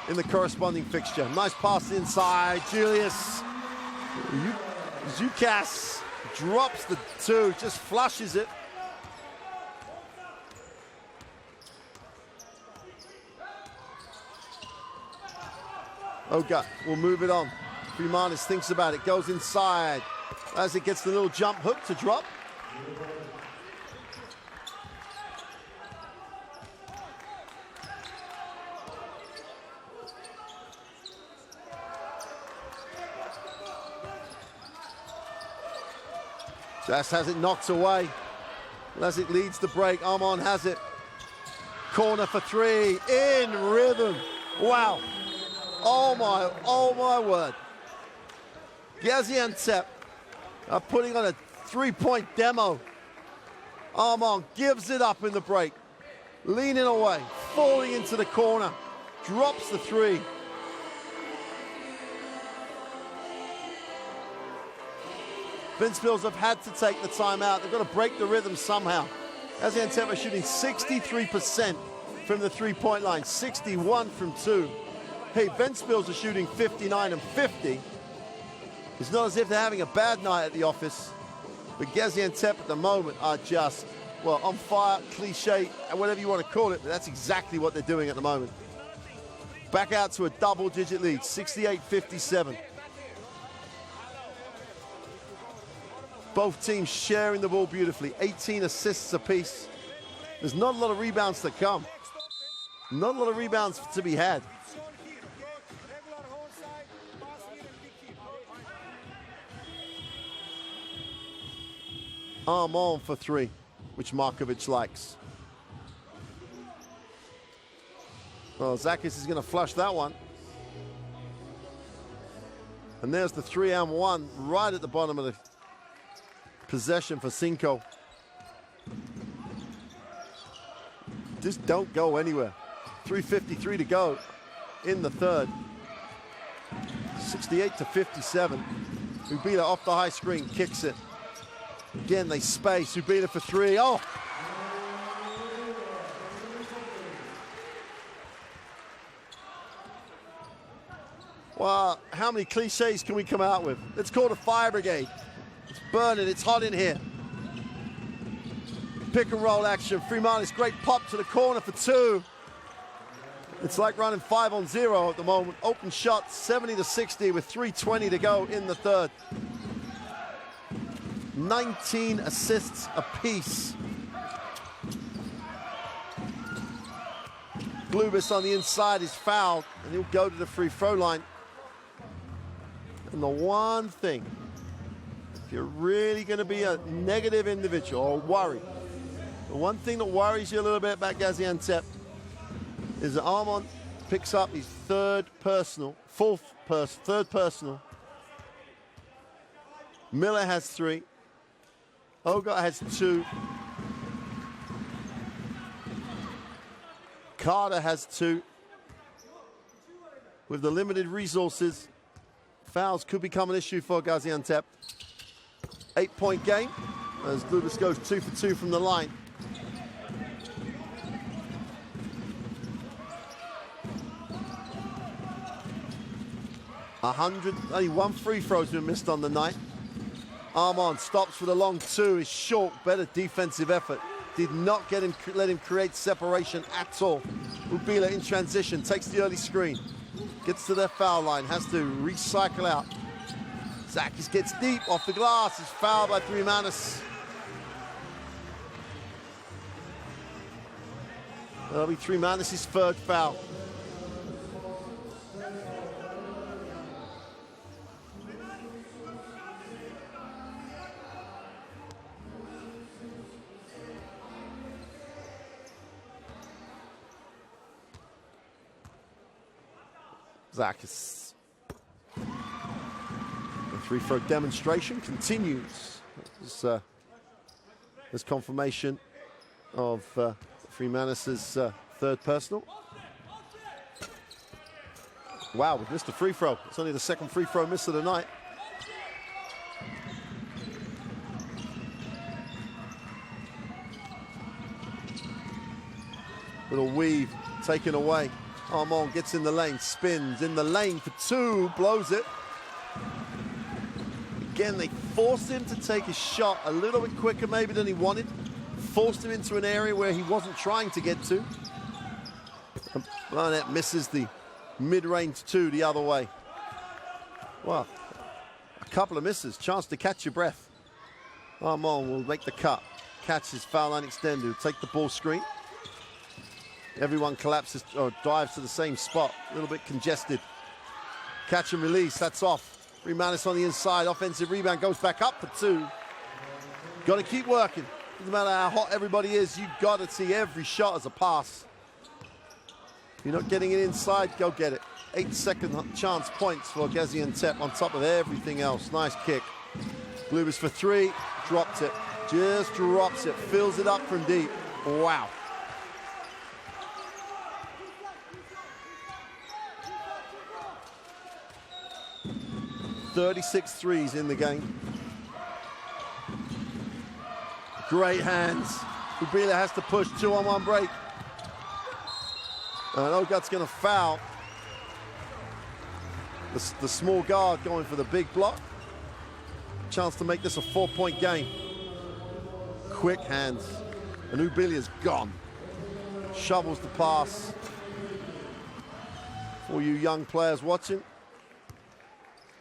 in the corresponding fixture. Nice pass inside. Julius Zukas drops the 2, just flushes it. Oga will move it on. Freemanis thinks about it, goes inside as it gets the little jump hook to drop. Just has it knocked away. As it leads the break, Armand has it. Corner for 3, in rhythm. Wow. Oh my word. Gaziantep are putting on a 3-point demo. Armand gives it up in the break. Leaning away, falling into the corner. Drops the 3. Ventspils have had to take the timeout. They've got to break the rhythm somehow. Gaziantep are shooting 63% from the 3-point line, 61 from 2. Hey, Ventspils are shooting 59 and 50. It's not as if they're having a bad night at the office, but Gaziantep at the moment are just, well, on fire, cliche, and whatever you want to call it, but that's exactly what they're doing at the moment. Back out to a double-digit lead, 68-57. Both teams sharing the ball beautifully, 18 assists apiece. There's not a lot of rebounds to come. Not a lot of rebounds to be had. Armand for 3, which Markovic likes. Well, Zakis is going to flush that one. And there's the 3-and-1 right at the bottom of the possession for Cinco. Just don't go anywhere. 3:53 to go in the third. 68-57. Ubila off the high screen, kicks it. Again, they space. Ubila for 3. Oh! Wow, how many cliches can we come out with? It's called a fire brigade. It's burning, it's hot in here. Pick and roll action. Freemanis, great pop to the corner for 2. It's like running 5-on-0 at the moment. Open shot, 70-60 with 3:20 to go in the third. 19 assists apiece. Glubis on the inside is fouled, and he'll go to the free throw line. And the one thing, if you're really going to be a negative individual or worry, the one thing that worries you a little bit about Gaziantep is that Armand picks up his third personal. Miller has 3. Oga has 2. Carter has 2. With the limited resources, fouls could become an issue for Gaziantep. 8-point game. as Glubis goes 2 for 2 from the line. Only one free throw's been missed on the night. Armand stops for the long two. Is short. Better defensive effort. Did not let him create separation at all. Ubila in transition takes the early screen. Gets to their foul line. Has to recycle out. Zakis gets deep off the glass. Is fouled by Threemanis. That'll be Threemanis' third foul. Zakis. The three-throw demonstration continues. There's confirmation of Threemanis' third personal. Wow, we've missed a free throw. It's only the second free throw miss of the night. Little weave taken away. Armand gets in the lane, spins in the lane for two, blows it. Again, they forced him to take his shot a little bit quicker maybe than he wanted. Forced him into an area where he wasn't trying to get to. And Barnett misses the mid-range two the other way. Well, a couple of misses, chance to catch your breath. Armand will make the cut, catch his foul line extended, take the ball screen. Everyone collapses or dives to the same spot. A little bit congested. Catch and release, that's off. Threemanis on the inside, offensive rebound, goes back up for two. Got to keep working. Doesn't matter how hot everybody is, you've got to see every shot as a pass. If you're not getting it inside, go get it. 8-second chance points for Gaziantep on top of everything else. Nice kick. Glubis for three, dropped it. Just drops it, fills it up from deep. Wow. 36 threes in the game. Great hands. Ubila has to push, 2-on-1 break. And Ogat's going to foul. The small guard going for the big block. Chance to make this a 4-point game. Quick hands. And Ubilia's gone. Shovels the pass. For you young players watching,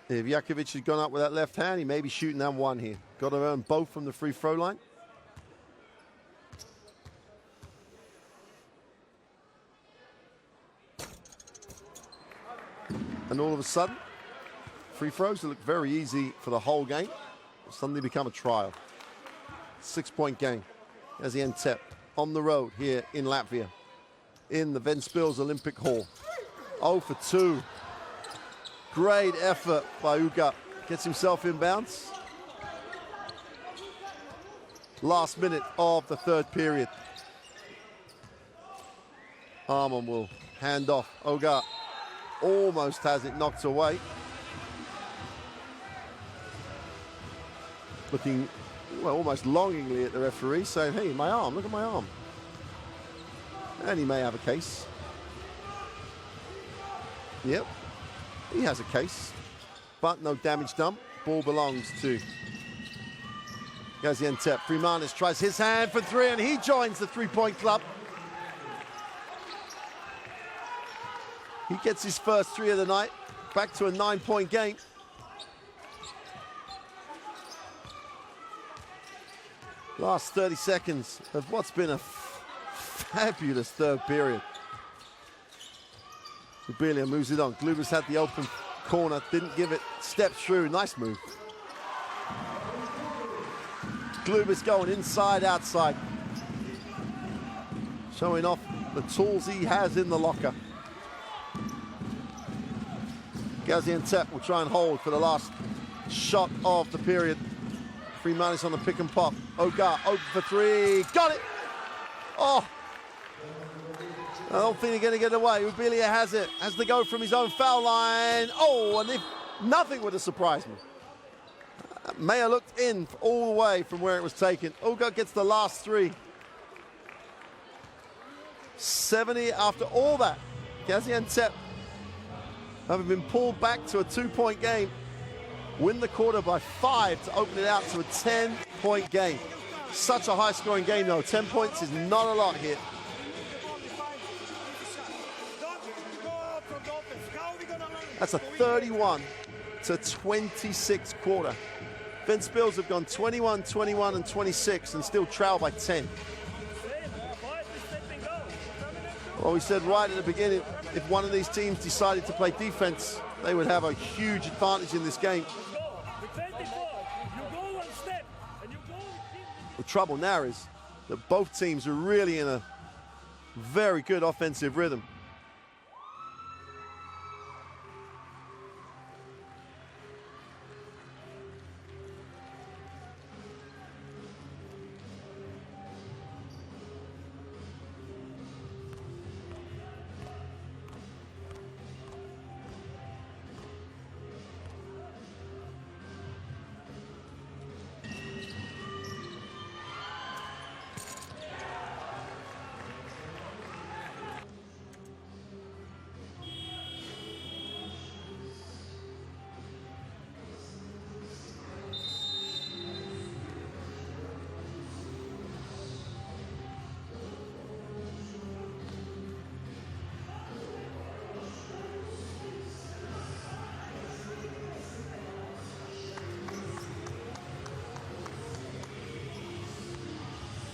if Jakovic had gone up with that left hand, he may be shooting that one here. Got to earn both from the free throw line. And all of a sudden, free throws that look very easy for the whole game will suddenly become a trial. 6-point game. Gaziantep on the road here in Latvia, in the Ventspils Olympic Hall. 0 for 2. Great effort by Uga. Gets himself inbounds. Last minute of the third period. Armand will hand off. Uga almost has it knocked away. Looking, well, almost longingly at the referee, saying, hey, my arm, look at my arm. And he may have a case. Yep. He has a case, but no damage done. Ball belongs to Gaziantep. Threemanis tries his hand for three, and he joins the three-point club. He gets his first three of the night, back to a 9-point game. Last 30 seconds of what's been a fabulous third period. Ubila moves it on. Glubis had the open corner, didn't give it, steps through, nice move. Glubis going inside, outside. Showing off the tools he has in the locker. Gaziantep will try and hold for the last shot of the period. Threemanis on the pick and pop. Oga open for three, got it! Oh! I don't think they're going to get away. Ubila has it. Has to go from his own foul line. Oh, and if nothing would have surprised me. Mayer looked in all the way from where it was taken. Uga gets the last three. 70 after all that. Gaziantep, having been pulled back to a 2-point game, win the quarter by 5 to open it out to a 10-point game. Such a high-scoring game, though. 10 points is not a lot here. That's a 31 to 26 quarter. Ventspils have gone 21, 21, and 26 and still trail by 10. Well, we said right at the beginning, if one of these teams decided to play defense, they would have a huge advantage in this game. The trouble now is that both teams are really in a very good offensive rhythm.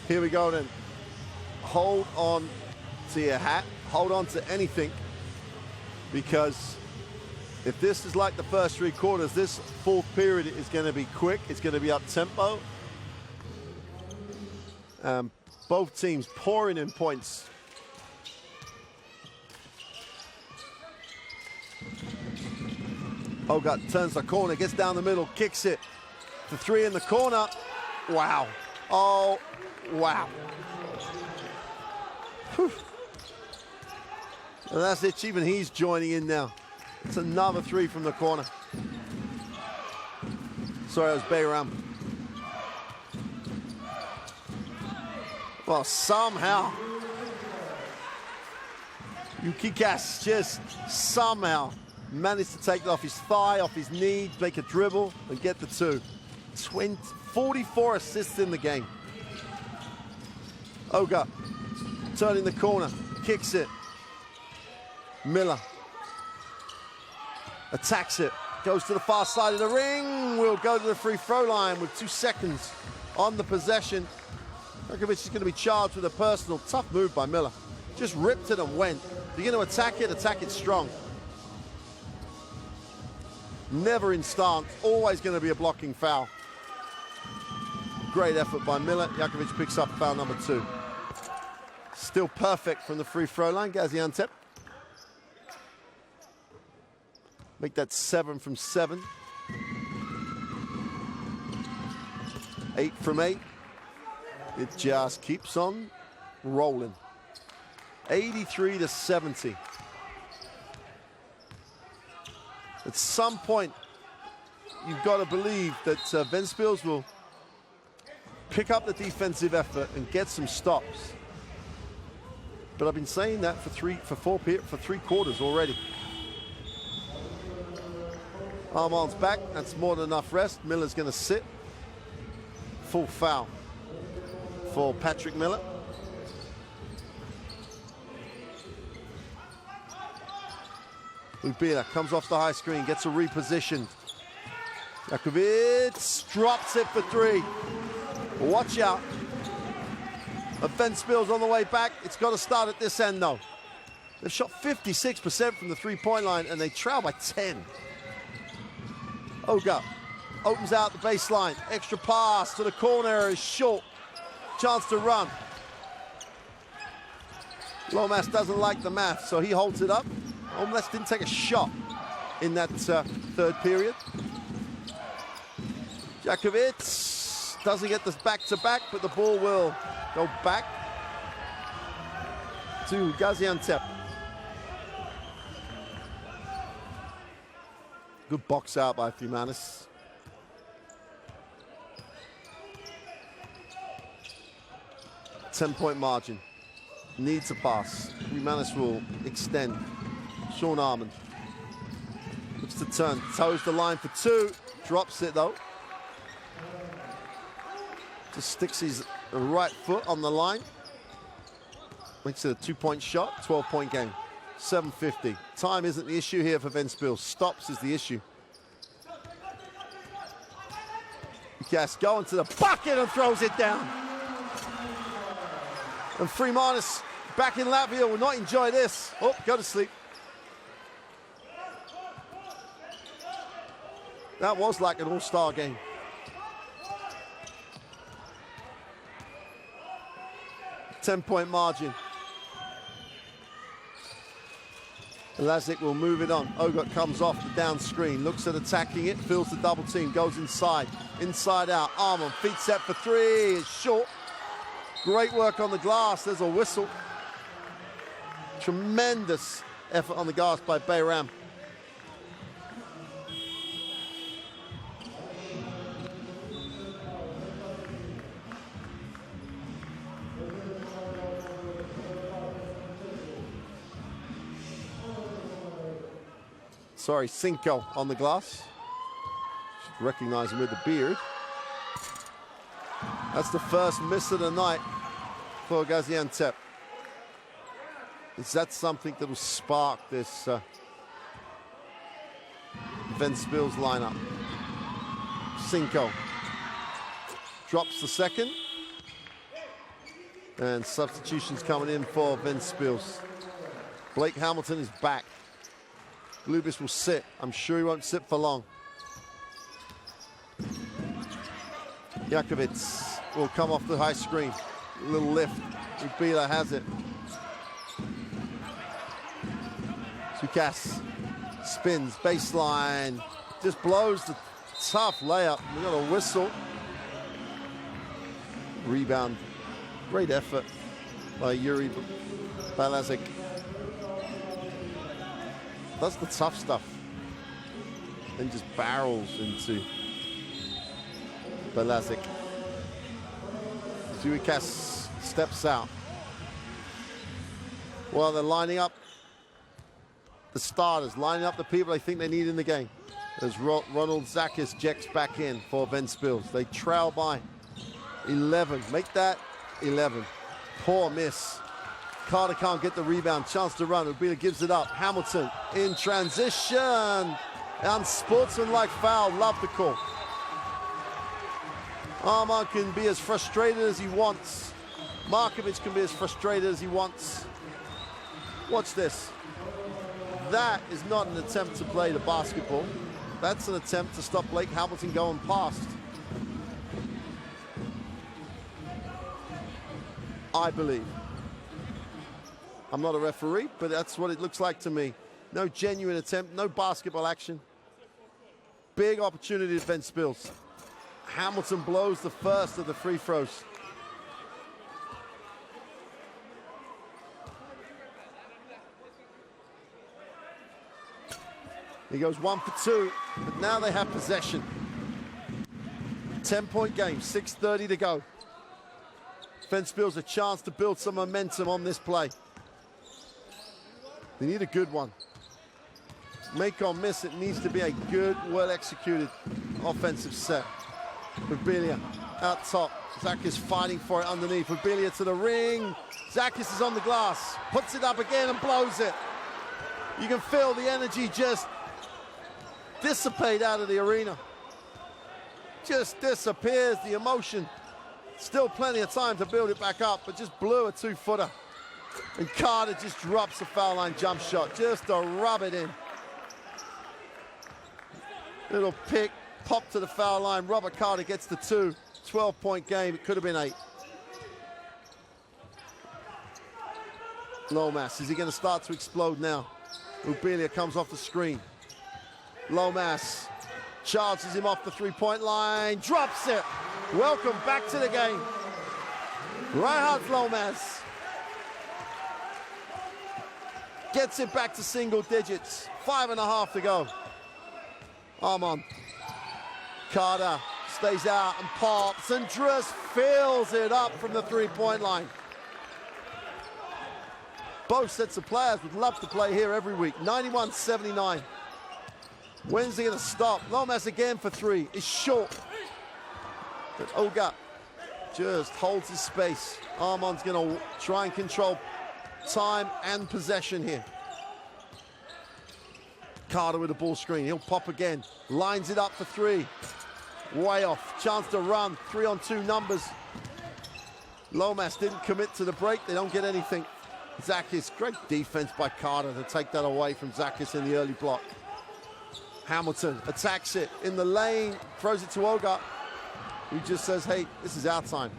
Here we go then. Hold on to your hat. Hold on to anything. Because if this is like the first 3 quarters, this fourth period is going to be quick. It's going to be up-tempo. Both teams pouring in points. Hogarth turns the corner, gets down the middle, kicks it. The 3 in the corner. Wow. Oh, wow. Whew. And that's it. Even he's joining in now. It's another 3 from the corner. Sorry, it was Bayram. Well, somehow, Yukikas just somehow managed to take it off his thigh, off his knee, make a dribble, and get the 2. 44 assists in the game. Oga turning the corner, kicks it. Miller attacks it, goes to the far side of the ring, will go to the free throw line with 2 seconds on the possession. Rakovic is going to be charged with a personal. Tough move by Miller. Just ripped it and went. If you're going to attack it strong. Never in stance, always going to be a blocking foul. Great effort by Miller. Jakovic picks up foul number 2. Still perfect from the free throw line, Gaziantep. Make that 7 from 7. 8 from 8. It just keeps on rolling. 83 to 70. At some point, you've got to believe that Ventspils will pick up the defensive effort and get some stops. But I've been saying that for 3 quarters already. Armand's back. That's more than enough rest. Miller's going to sit. Full foul for Patrick Miller. Lubila comes off the high screen, gets a reposition. Jakovic drops it for 3. Watch out. Ventspils on the way back. It's got to start at this end, though. They've shot 56% from the 3-point line, and they trail by 10. Oga opens out the baseline. Extra pass to the corner is short. Chance to run. Lomas doesn't like the math, so he holds it up. Lomas didn't take a shot in that 3rd period. Jakovic doesn't get this back-to-back, but the ball will go back to Gaziantep. Good box out by Fumanis. 10-point margin. Needs a pass. Remanis will extend. Sean Armand looks to turn. Toes the line for two. Drops it though. Just sticks his right foot on the line. Makes it a 2-point shot. 12-point game. 7:50. Time isn't the issue here for Ventspils. Stops is the issue. Gas going to the bucket and throws it down. And Freemanis back in Latvia will not enjoy this. Oh, go to sleep. That was like an all-star game. Ten-point margin. Lazic will move it on. Ogot comes off the down screen, looks at attacking it, feels the double team, goes inside out. Armand, feet set for three, it's short. Great work on the glass, there's a whistle. Tremendous effort on the glass by Bayram. Sorry, Cinco on the glass. Should recognize him with the beard. That's the first miss of the night for Gaziantep. Is that something that will spark this Ventspils lineup? Cinco drops the second. And substitutions coming in for Ventspils. Blake Hamilton is back. Lubis will sit. I'm sure he won't sit for long. Jakovic will come off the high screen. A little lift. Ubila has it. Sukas spins, baseline. Just blows the tough layup. We got a whistle. Rebound. Great effort by Yuri Balazic. That's the tough stuff. Then just barrels into Balazic. Suikas steps out. Well, they're lining up the starters, lining up the people they think they need in the game. As Ronald Zakis jacks back in for Ventspils. They trail by 11. Make that 11. Poor miss. Carter can't get the rebound. Chance to run. Ubila gives it up. Hamilton in transition. Unsportsmanlike foul. Love the call. Armand can be as frustrated as he wants. Markovic can be as frustrated as he wants. Watch this. That is not an attempt to play the basketball. That's an attempt to stop Blake Hamilton going past. I believe. I'm not a referee, but that's what it looks like to me. No genuine attempt, no basketball action. Big opportunity to Ventspils. Hamilton blows the first of the free throws. He goes 1 for 2, but now they have possession. 10-point game, 6:30 to go. Ventspils a chance to build some momentum on this play. They need a good one. Make or miss, it needs to be a good, well-executed offensive set. Rubilia out top. Zakis fighting for it underneath. Rubilia to the ring. Zakis is on the glass. Puts it up again and blows it. You can feel the energy just dissipate out of the arena. Just disappears, the emotion. Still plenty of time to build it back up, but just blew a 2-footer. And Carter just drops the foul line jump shot, just to rub it in. Little pick, pop to the foul line. Robert Carter gets the 2. 12-point game, it could have been 8. Lomas, is he going to start to explode now? Rubilia comes off the screen. Lomas charges him off the 3-point line, drops it. Welcome back to the game. Reinhard Lomas gets it back to single digits. 5.5 to go. Armand. Carter stays out and pops and just fills it up from the 3-point line. Both sets of players would love to play here every week. 91-79. When's he going to stop? Lomas again for three. It's short. But Oga just holds his space. Armand's going to try and control time and possession here. Carter with a ball screen. He'll pop again. Lines it up for three. Way off. Chance to run. 3-on-2 numbers. Lomas didn't commit to the break. They don't get anything. Zakis, great defense by Carter to take that away from Zakis in the early block. Hamilton attacks it in the lane, throws it to Oga, who just says, hey, this is our time.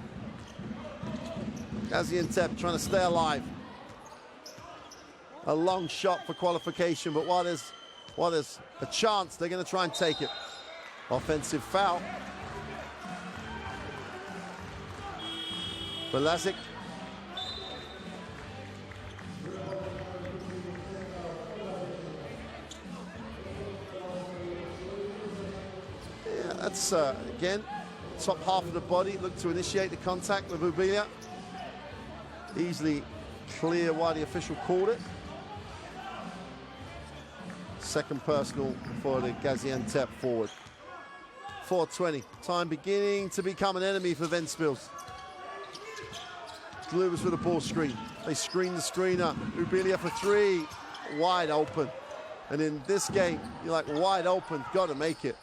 Gaziantep trying to stay alive. A long shot for qualification, but while there's a chance, they're going to try and take it. Offensive foul. Belazic. Yeah, that's, again, top half of the body. Look to initiate the contact with Ubilia. Easily clear why the official called it. Second personal for the Gaziantep forward. 4:20. Time beginning to become an enemy for Ventspils. Glubers with a ball screen. They screen the screener. Ubilia for three. Wide open. And in this game, you're like, wide open, got to make it.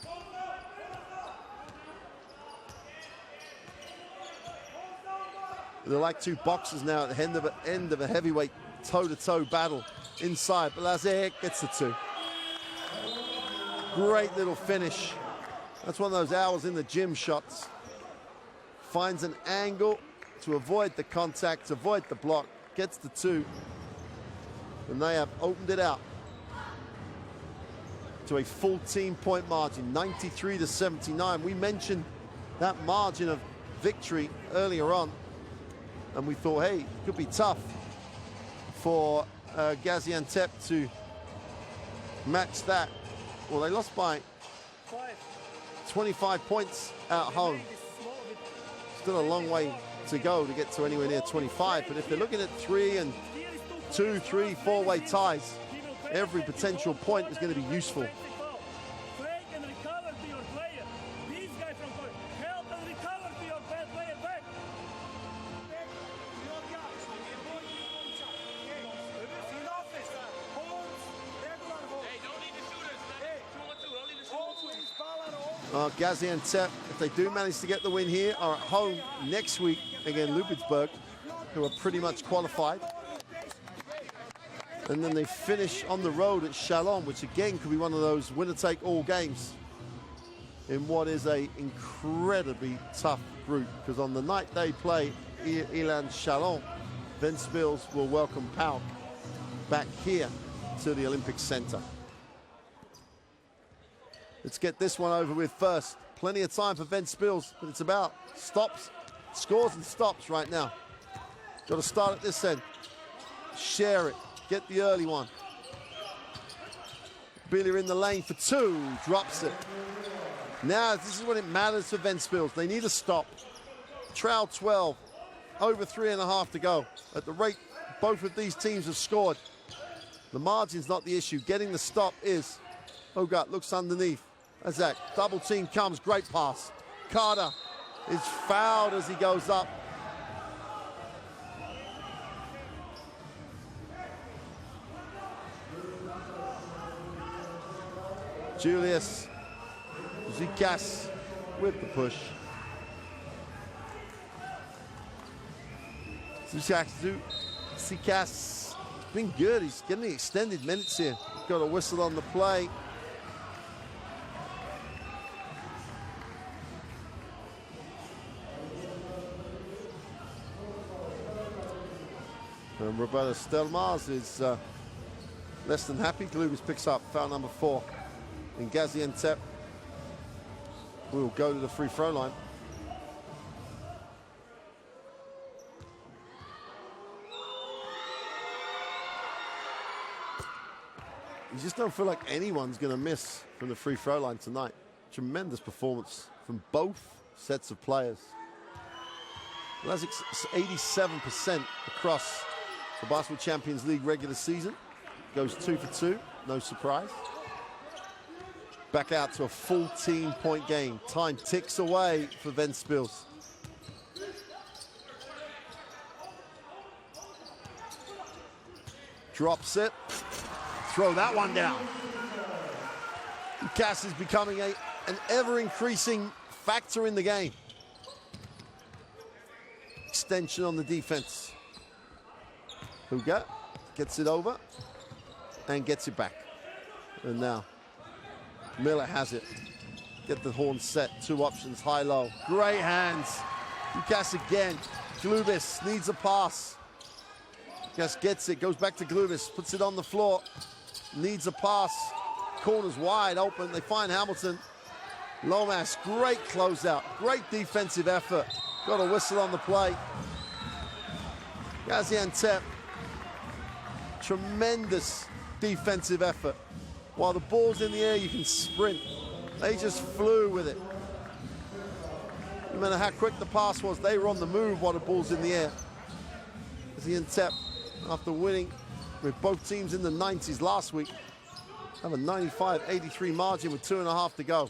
They're like two boxers now at the end of a heavyweight toe-to-toe battle. Inside, Belazic gets the two. Great little finish. That's one of those hours in the gym shots. Finds an angle to avoid the contact, avoid the block, gets the two. And they have opened it out to a 14-point margin, 93-79. We mentioned that margin of victory earlier on, and we thought, hey, it could be tough for Gaziantep to match that. Well, they lost by 25 points at home. Still a long way to go to get to anywhere near 25, but if they're looking at 3 and 2, 3, 4-way ties, every potential point is going to be useful. Gaziantep, if they do manage to get the win here, are at home next week against Ludwigsburg, who are pretty much qualified. And then they finish on the road at Chalon, which again could be one of those winner-take-all games in what is a incredibly tough group, because on the night they play Elan Chalon, Ventspils will welcome PAOK back here to the Olympic Center. Let's get this one over with first. Plenty of time for Ventspils, but it's about stops, scores and stops right now. Got to start at this end. Share it. Get the early one. Billy in the lane for two. Drops it. Now, this is when it matters for Ventspils. They need a stop. Trail 12. Over 3.5 to go. At the rate both of these teams have scored, the margin's not the issue. Getting the stop is. Ogat looks underneath. Azak, double team comes, great pass. Carter is fouled as he goes up. Julius Zikas with the push. Zikas, been good, he's getting the extended minutes here. Got a whistle on the play. And Roberto Stelmaz is less than happy. Glubers picks up foul number 4. And Gaziantep will go to the free throw line. You just don't feel like anyone's going to miss from the free throw line tonight. Tremendous performance from both sets of players. Lazic's 87% across The Basketball Champions League regular season goes 2 for 2, no surprise. Back out to a 14-point game. Time ticks away for Ventspils. Drops it. Throw that one down. Gas is becoming an ever-increasing factor in the game. Extension on the defense. Huga gets it over and gets it back. And now Miller has it. Get the horn set. 2 options, high-low. Great hands. Gas again. Glubis needs a pass. Gas gets it, goes back to Glubis, puts it on the floor. Needs a pass. Corner's wide open. They find Hamilton. Lomas, great closeout. Great defensive effort. Got a whistle on the play. Gaziantep, tremendous defensive effort. While the ball's in the air, you can sprint. They just flew with it. No matter how quick the pass was, they were on the move while the ball's in the air. Gaziantep, after winning with both teams in the 90s last week, have a 95-83 margin with 2.5 to go.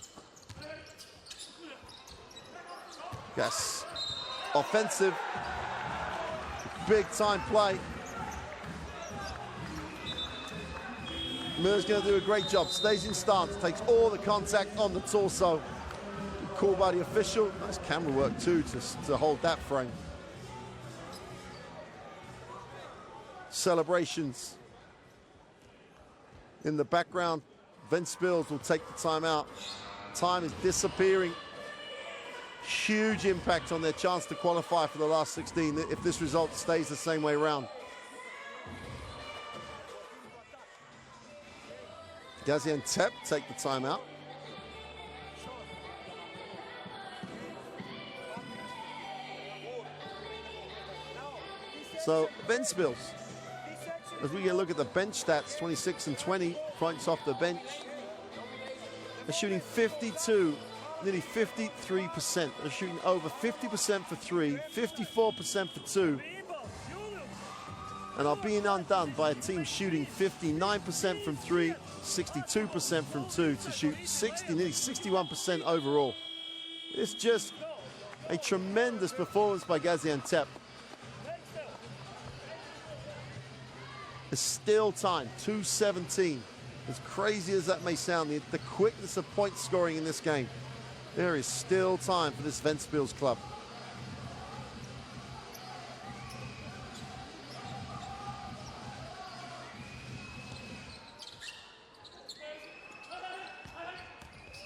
Yes, offensive, big time play. Miller's going to do a great job. Stays in stance, takes all the contact on the torso. Good call by the official. Nice camera work too to hold that frame. Celebrations in the background. Ventspils will take the timeout. Time is disappearing. Huge impact on their chance to qualify for the last 16 if this result stays the same way around. Gaziantep take the timeout. So Ventspils, as we get a look at the bench stats, 26 and 20 points off the bench. They're shooting 52, nearly 53%. They're shooting over 50% for 3, 54% for 2. And are being undone by a team shooting 59% from 3, 62% from 2 to shoot nearly 61% overall. It's just a tremendous performance by Gaziantep. There's still time, 2:17. As crazy as that may sound, the quickness of point scoring in this game, there is still time for this Ventspils club.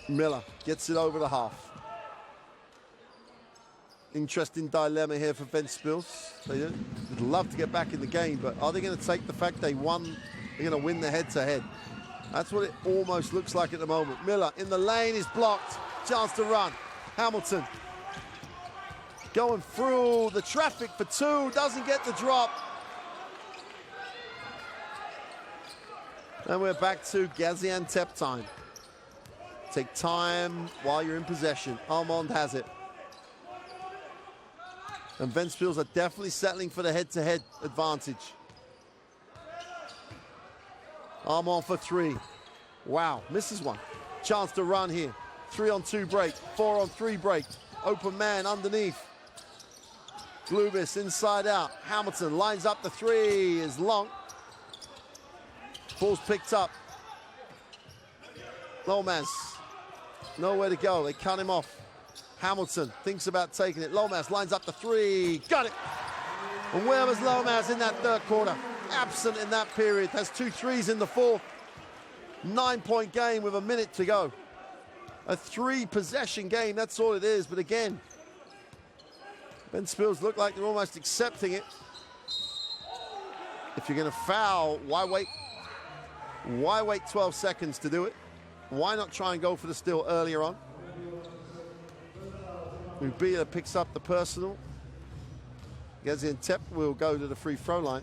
Miller gets it over the half. Interesting dilemma here for Ventspils. They'd love to get back in the game, but are they going to take the fact they won? They're going to win the head-to-head. That's what it almost looks like at the moment. Miller in the lane is blocked. Chance to run. Hamilton going through the traffic for 2. Doesn't get the drop. And we're back to Gaziantep time. Take time while you're in possession. Armand has it. And Ventspils are definitely settling for the head-to-head advantage. Armand for 3. Wow, misses one. Chance to run here. 3-on-2 break, 4-on-3 break. Open man underneath. Glubis inside out. Hamilton lines up the 3, is long. Ball's picked up. Lomas, nowhere to go. They cut him off. Hamilton thinks about taking it. Lomas lines up the 3. Got it. And where was Lomas in that third quarter? Absent in that period. Has 2 threes in the fourth. 9-point game with a minute to go. A 3-possession game, that's all it is. But again, Ventspils look like they're almost accepting it. If you're going to foul, why wait? Why wait 12 seconds to do it? Why not try and go for the steal earlier on? Ubia picks up the personal. Gaziantep will go to the free throw line.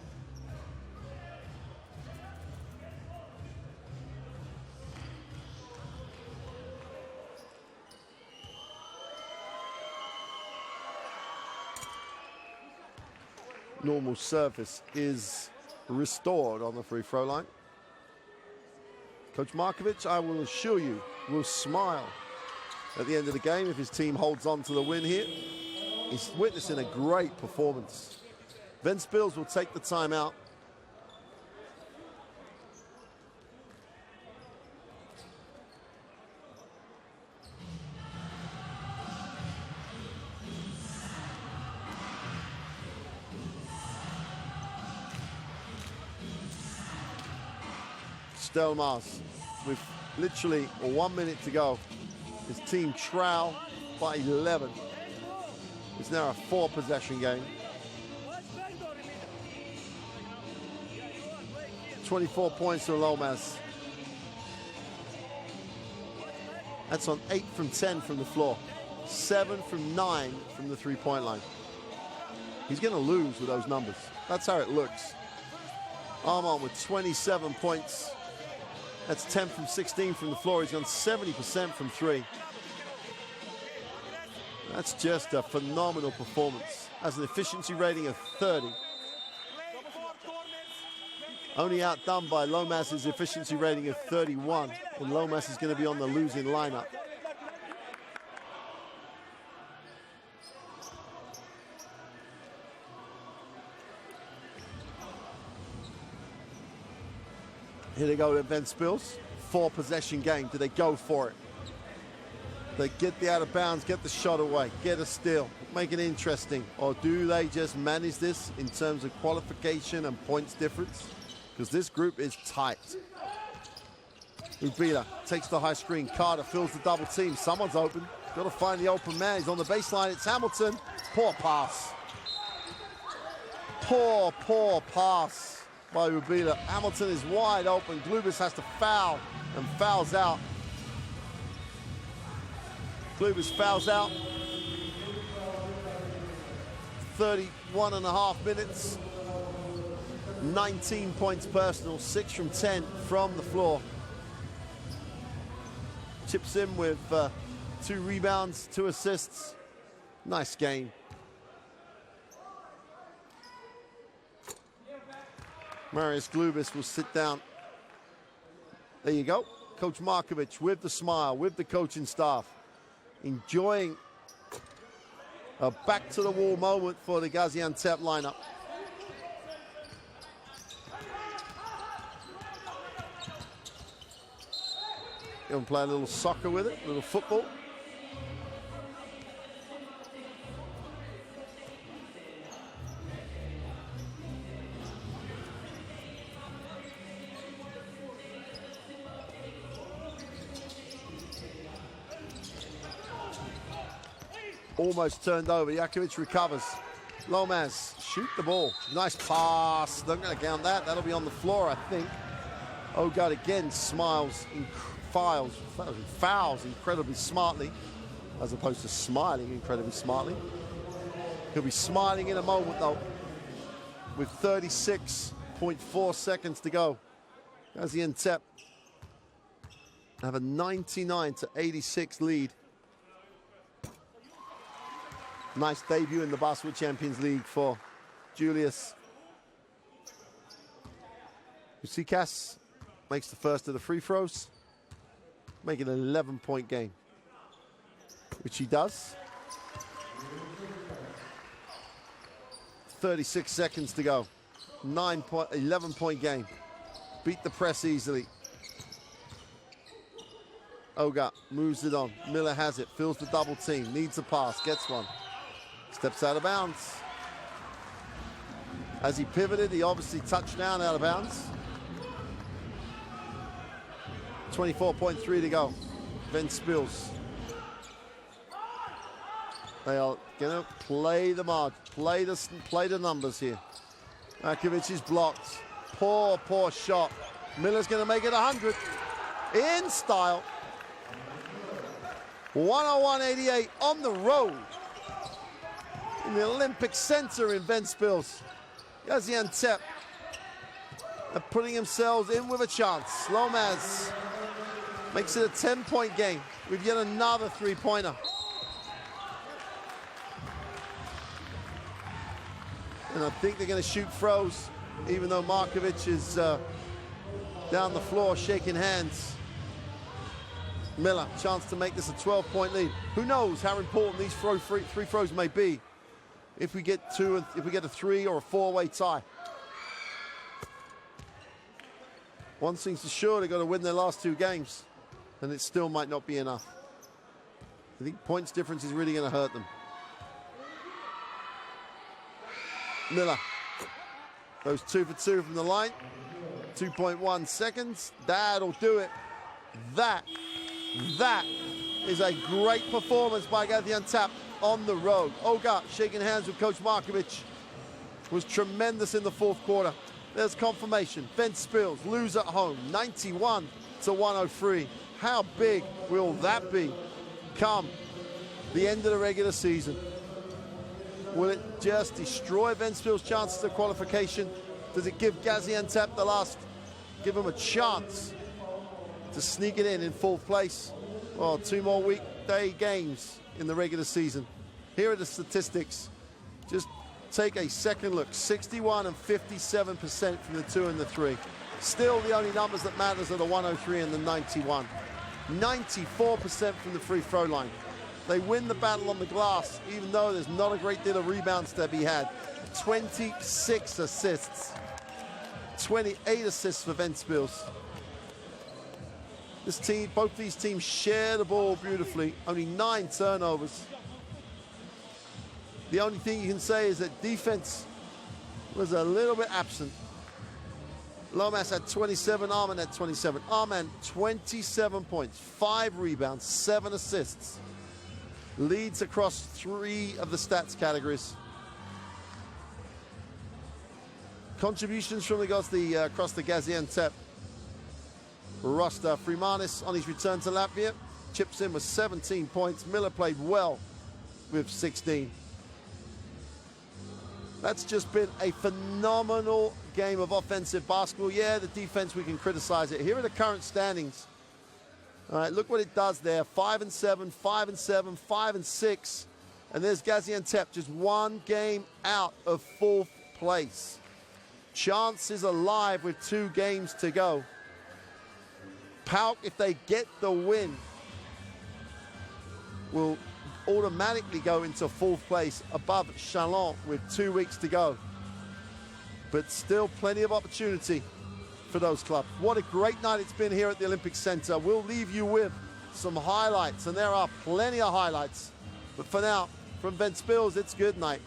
normal surface is restored on the free throw line. Coach Markovic, I will assure you, will smile at the end of the game if his team holds on to the win here. He's witnessing a great performance. Ventspils will take the timeout. Stelmars with literally 1 minute to go. His team trail by 11. It's now a 4-possession game. 24 points to Lomas. That's on 8 from 10 from the floor. 7 from 9 from the three-point line. He's going to lose with those numbers. That's how it looks. Armand with 27 points. That's 10 from 16 from the floor. He's gone 70% from 3. That's just a phenomenal performance. Has an efficiency rating of 30. Only outdone by Lomas's efficiency rating of 31. And Lomas is going to be on the losing lineup. Here they go to Ventspils. 4-possession game. Do they go for it? They get the out of bounds, get the shot away, get a steal, make it interesting. Or do they just manage this in terms of qualification and points difference? Because this group is tight. Ubila takes the high screen. Carter fills the double team. Someone's open. Got to find the open man. He's on the baseline. It's Hamilton. Poor pass. Poor pass by Ubila. Hamilton is wide open. Glubis has to foul and fouls out. Glubis fouls out. 31.5 minutes. 19 points personal, 6 from 10 from the floor. Chips in with 2 rebounds, 2 assists. Nice game. Marius Glubis will sit down. There you go. Coach Markovic with the smile, with the coaching staff. Enjoying a back-to-the-wall moment for the Gaziantep lineup. Going to play a little soccer with it, a little football. Almost turned over. Jakovic recovers. Lomas, shoot the ball. Nice pass. They're going to count that. That'll be on the floor, I think. Ogad again smiles, fouls incredibly smartly, as opposed to smiling incredibly smartly. He'll be smiling in a moment, though, with 36.4 seconds to go. Gaziantep have a 99-86 lead. Nice debut in the Basketball Champions League for Julius. Usikas makes the first of the free throws, making an 11-point game, which he does. 36 seconds to go. 11-point game. Beat the press easily. Oga moves it on. Miller has it, fills the double team, needs a pass, gets one. Steps out of bounds. As he pivoted, he obviously touched down out of bounds. 24.3 to go. Ventspils. They are going to play the mark, play the numbers here. Markovic is blocked. Poor shot. Miller's going to make it 100 in style. 101.88 on the road in the Olympic Center in Ventspils. Gaziantep are putting themselves in with a chance. Lomas makes it a 10-point game with yet another three-pointer. And I think they're going to shoot throws, even though Markovic is down the floor shaking hands. Miller, chance to make this a 12-point lead. Who knows how important these three throws may be if we get two, if we get a 3 or a 4-way tie. One thing's for sure, they've got to win their last 2 games, and it still might not be enough. I think points difference is really going to hurt them. Miller goes 2 for 2 from the line. 2.1 seconds. That'll do it. That is a great performance by Gaziantep on the road. Oga shaking hands with Coach Markovic. Was tremendous in the 4th quarter. There's confirmation. Ventspils lose at home, 91-103. How big will that be come the end of the regular season? Will it just destroy Ventspils' chances of qualification? Does it give Gaziantep give them a chance to sneak it in 4th place? Well, 2 more weekday games in the regular season. Here are the statistics. Just take a second look. 61 and 57% from the 2 and the 3. Still, the only numbers that matters are the 103 and the 91. 94% from the free throw line. They win the battle on the glass, even though there's not a great deal of rebounds to be had. 26 assists. 28 assists for Ventspils. This team, both these teams share the ball beautifully. Only 9 turnovers. The only thing you can say is that defense was a little bit absent. Lomas had 27, Arman had 27. Arman, 27 points, 5 rebounds, 7 assists. Leads across 3 of the stats categories. Contributions from across the Gaziantep roster. Freemanis on his return to Latvia chips in with 17 points. Miller played well with 16. That's just been a phenomenal game of offensive basketball. Yeah, the defense, we can criticize it. Here are the current standings. All right, look what it does there. 5-7, 5-7, 5-6. And there's Gaziantep just 1 game out of 4th place. Chances alive with 2 games to go. PAOK, if they get the win, will automatically go into 4th place above Chalon with 2 weeks to go. But still plenty of opportunity for those clubs. What a great night it's been here at the Olympic Center. We'll leave you with some highlights, and there are plenty of highlights. But for now, from Ventspils, it's good night.